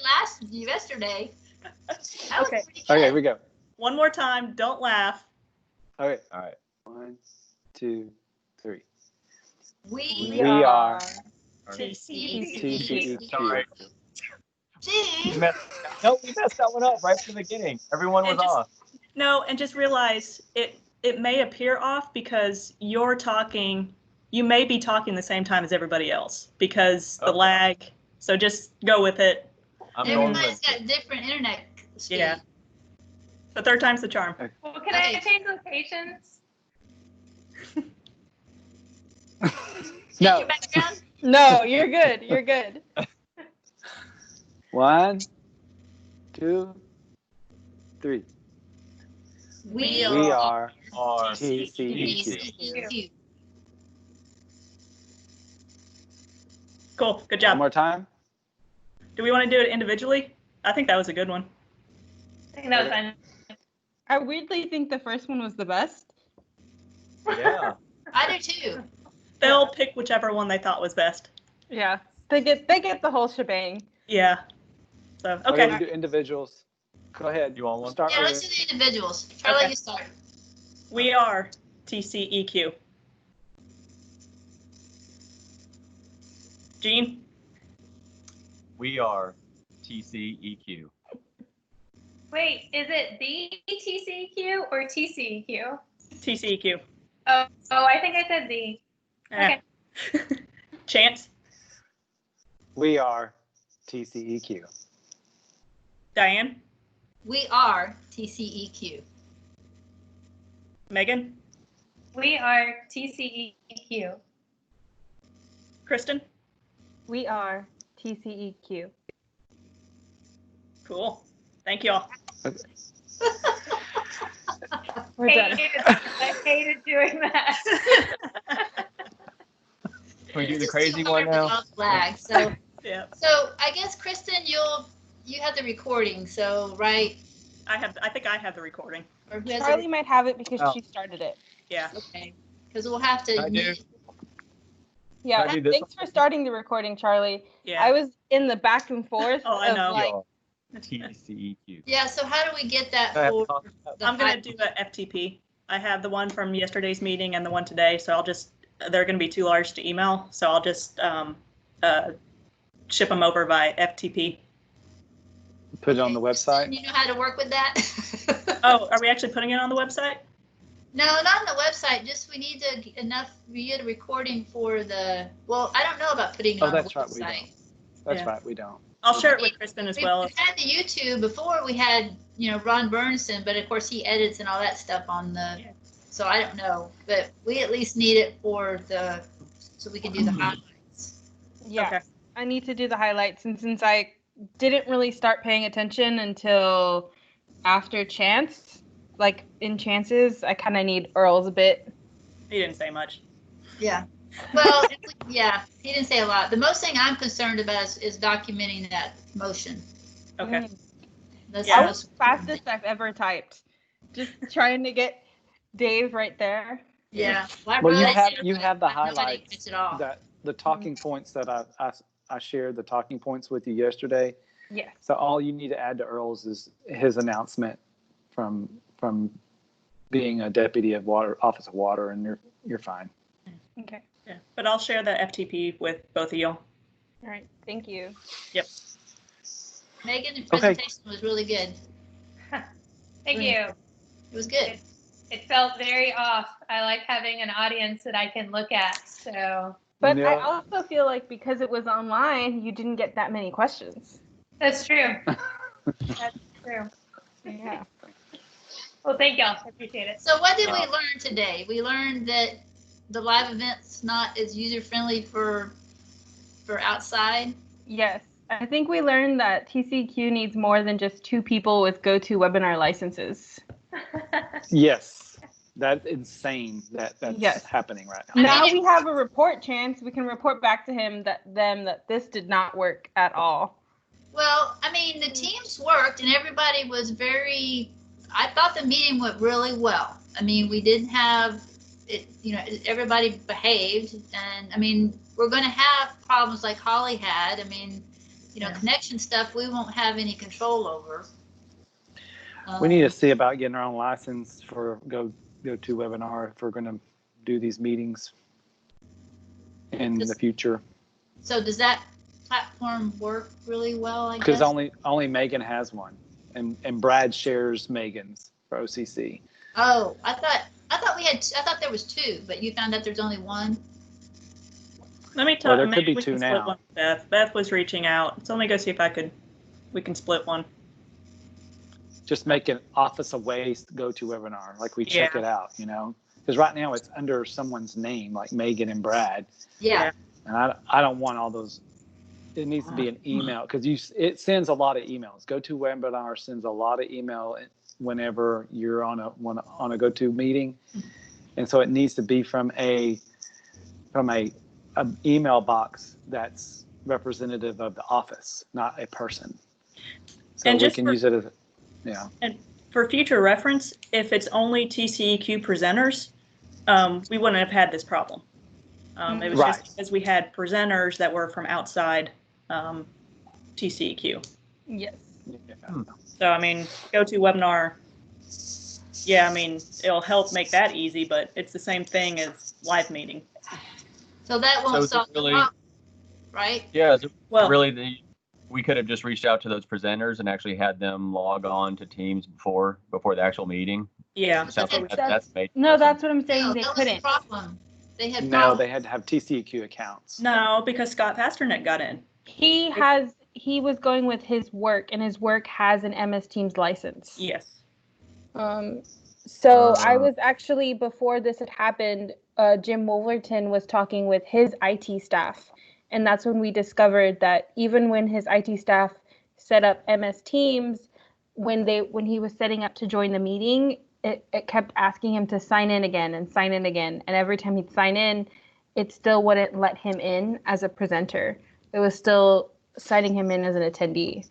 yesterday. That was Okay. pretty good. Okay, here we go. One more time. Don't laugh. Okay. All right. 1, 2, 3. We We are TCEQ. Sorry. Gee. We messed that one up right from the beginning. Everyone was And just- off. No, and just realize it may appear off because you're talking. You may be talking the same time as everybody else because the Okay. lag. So just go with it. I'm going Everybody's with got different internet speed. Yeah. The third time's the charm. Well, can I change locations? No. Your background? No, you're good. You're good. 1, 2, 3. We are TCEQ. TCEQ. Cool. Good One job. more time. Do we want to do it individually? I think that was a good one. I think that was fun. I weirdly think the first one was the best. Yeah. I do too. They'll pick whichever one they thought was best. Yeah, they get the whole shebang. Yeah. So Okay, okay. we do individuals. Go ahead. You want one? Start Yeah, with let's do the individuals. Charlie, Okay. you start. We are TCEQ. Gene? We are TCEQ. Wait, is it the TCEQ or TCEQ? TCEQ. Oh, I think I said the. Okay. Chance? We are TCEQ. Diane? We are TCEQ. Megan? We are TCEQ. Kristen? We are TCEQ. Cool. Thank you all. We're done. I hated doing that. Can we do the Just crazy too one hard now? without lag. So, Yeah. so I guess Kristen, you have the recording. So right, I think I have the recording. or who has the Charlie might have it because Oh. she started it. Yeah. Okay, because we'll have to. I do. Yeah, Can I do this thanks for starting the recording, Charlie. Yeah. I was in the back and forth Oh, I of know. like, TCEQ. Yeah. So how do we get that I have for? to talk about the I'm gonna high- do a FTP. I have the one from yesterday's meeting and the one today, so they're gonna be too large to email, so I'll just ship them over by FTP. Put it on the website. You know how to work with that? Oh, are we actually putting it on the website? No, not on the website. Just we need we get a recording for the. Well, I don't know about putting it Oh, on the that's right, we website. don't. That's Yeah. right, we don't. I'll share it with Kristen as well. We had the YouTube before. We had Ron Burnson, but of course he edits and all that stuff on the. Yeah. So I don't know, but we at least need it for so we can do the highlights. yeah, Okay. I need to do the highlights. And since I didn't really start paying attention until after Chance, like in Chances, I kind of need Earl's a bit. He didn't say much. Yeah. Well, yeah, he didn't say a lot. The most thing I'm concerned about is documenting that motion. Okay. That's Yeah. the That most was the fastest I've ever typed. Just trying to get Dave right there. Yeah. Well, I Well, you really have did- you have the nobody highlights gets it all. that the talking points that I shared the talking points with you yesterday. Yes. So all you need to add to Earl's is his announcement from being a deputy of Office of Water, and you're fine. Okay. Yeah. But I'll share the FTP with both of y'all. All right. Thank you. Yep. Megan, the presentation was really good. Thank you. It was good. It felt very off. I like having an audience that I can look at. So But Yeah. I also feel like because it was online, you didn't get that many questions. that's true. That's true. Yeah. Well, thank y'all. I appreciate it. So what did we learn today? We learned that the live event's not as user-friendly for outside. Yes. I think we learned that TCQ needs more than just 2 people with GoToWebinar licenses. Yes, that's insane. That's Yes. happening right now. Now we have a report Chance. We can report back to him that this did not work at all. Well, I mean, the teams worked and everybody was I thought the meeting went really well. I mean, we didn't have it, everybody behaved, and I mean, we're going to have problems like Holly had. I mean, connection stuff we won't have any control over. We need to see about getting our own license for GoToWebinar if we're going to do these meetings in the future. So does that platform work really well? I Because guess. only Megan has one, and Brad shares Megan's for OCC. Oh, I thought there was 2, but you found out there's only 1. Let me Well, talk. there could be we 2 can split now. one with Beth. Beth was reaching out. So let me go see if we can split one. Just make an Office of Waste GoToWebinar, like we check Yeah. it out, Because right now it's under someone's name, like Megan and Brad, Yeah. and I don't want all those it needs to be an email because it sends a lot of emails. GoToWebinar sends a lot of email whenever you're on a GoTo meeting, and so it needs to be from a email box that's representative of the office, not a person. So And we just can for- use it as yeah. And for future reference, if it's only TCEQ presenters, we wouldn't have had this problem. It was Right. just because we had presenters that were from outside TCEQ. Yes. So, I mean, GoToWebinar, yeah, I mean, it'll help make that easy, but it's the same thing as live meeting. So that won't So is it solve the really- problem, right? Yeah, is it Well- really we could have just reached out to those presenters and actually had them log on to Teams before the actual meeting. Yeah. Sounds like That's- that's made. No, that's what I'm saying. No, They that was the couldn't. problem. They had No, problems. they had to have TCEQ accounts. No, because Scott Pasternak got in. He was going with his work, and his work has an MS Teams license. Yes. So I was actually, before this had happened, Jim Wolverton was talking with his IT staff, and that's when we discovered that even when his IT staff set up MS Teams, when he was setting up to join the meeting, it kept asking him to sign in again, and every time he'd sign in, it still wouldn't let him in as a presenter. It was still signing him in as an attendee.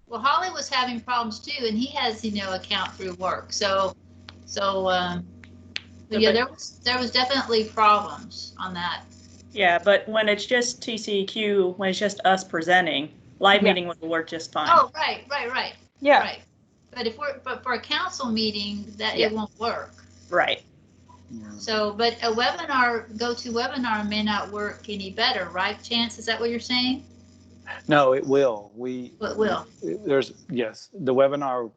Well, Holly was having problems too, and he has, account through work. So, but yeah, there was definitely problems on that. Yeah, but when it's just TCEQ, when it's just us presenting, live meeting would work just fine. Oh, right. Yeah. Right. But for a council meeting, Yeah. it won't work. Right. So, but a webinar, GoToWebinar may not work any better, right? Chance, is that what you're saying? No, it will. It will. Yes, the webinar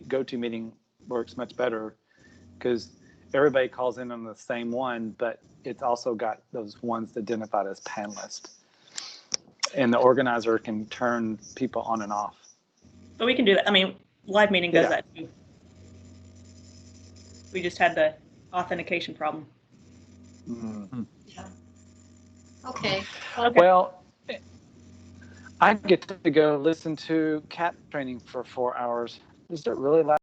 GoTo meeting works much better because everybody calls in on the same one, but it's also got those ones identified as panelists. And the organizer can turn people on and off. But we can do that. I mean, live meeting does that too. We just had the authentication problem. Mm-hmm. Yeah. Okay. Well, I get to go listen to cat training for 4 hours. Is it really loud?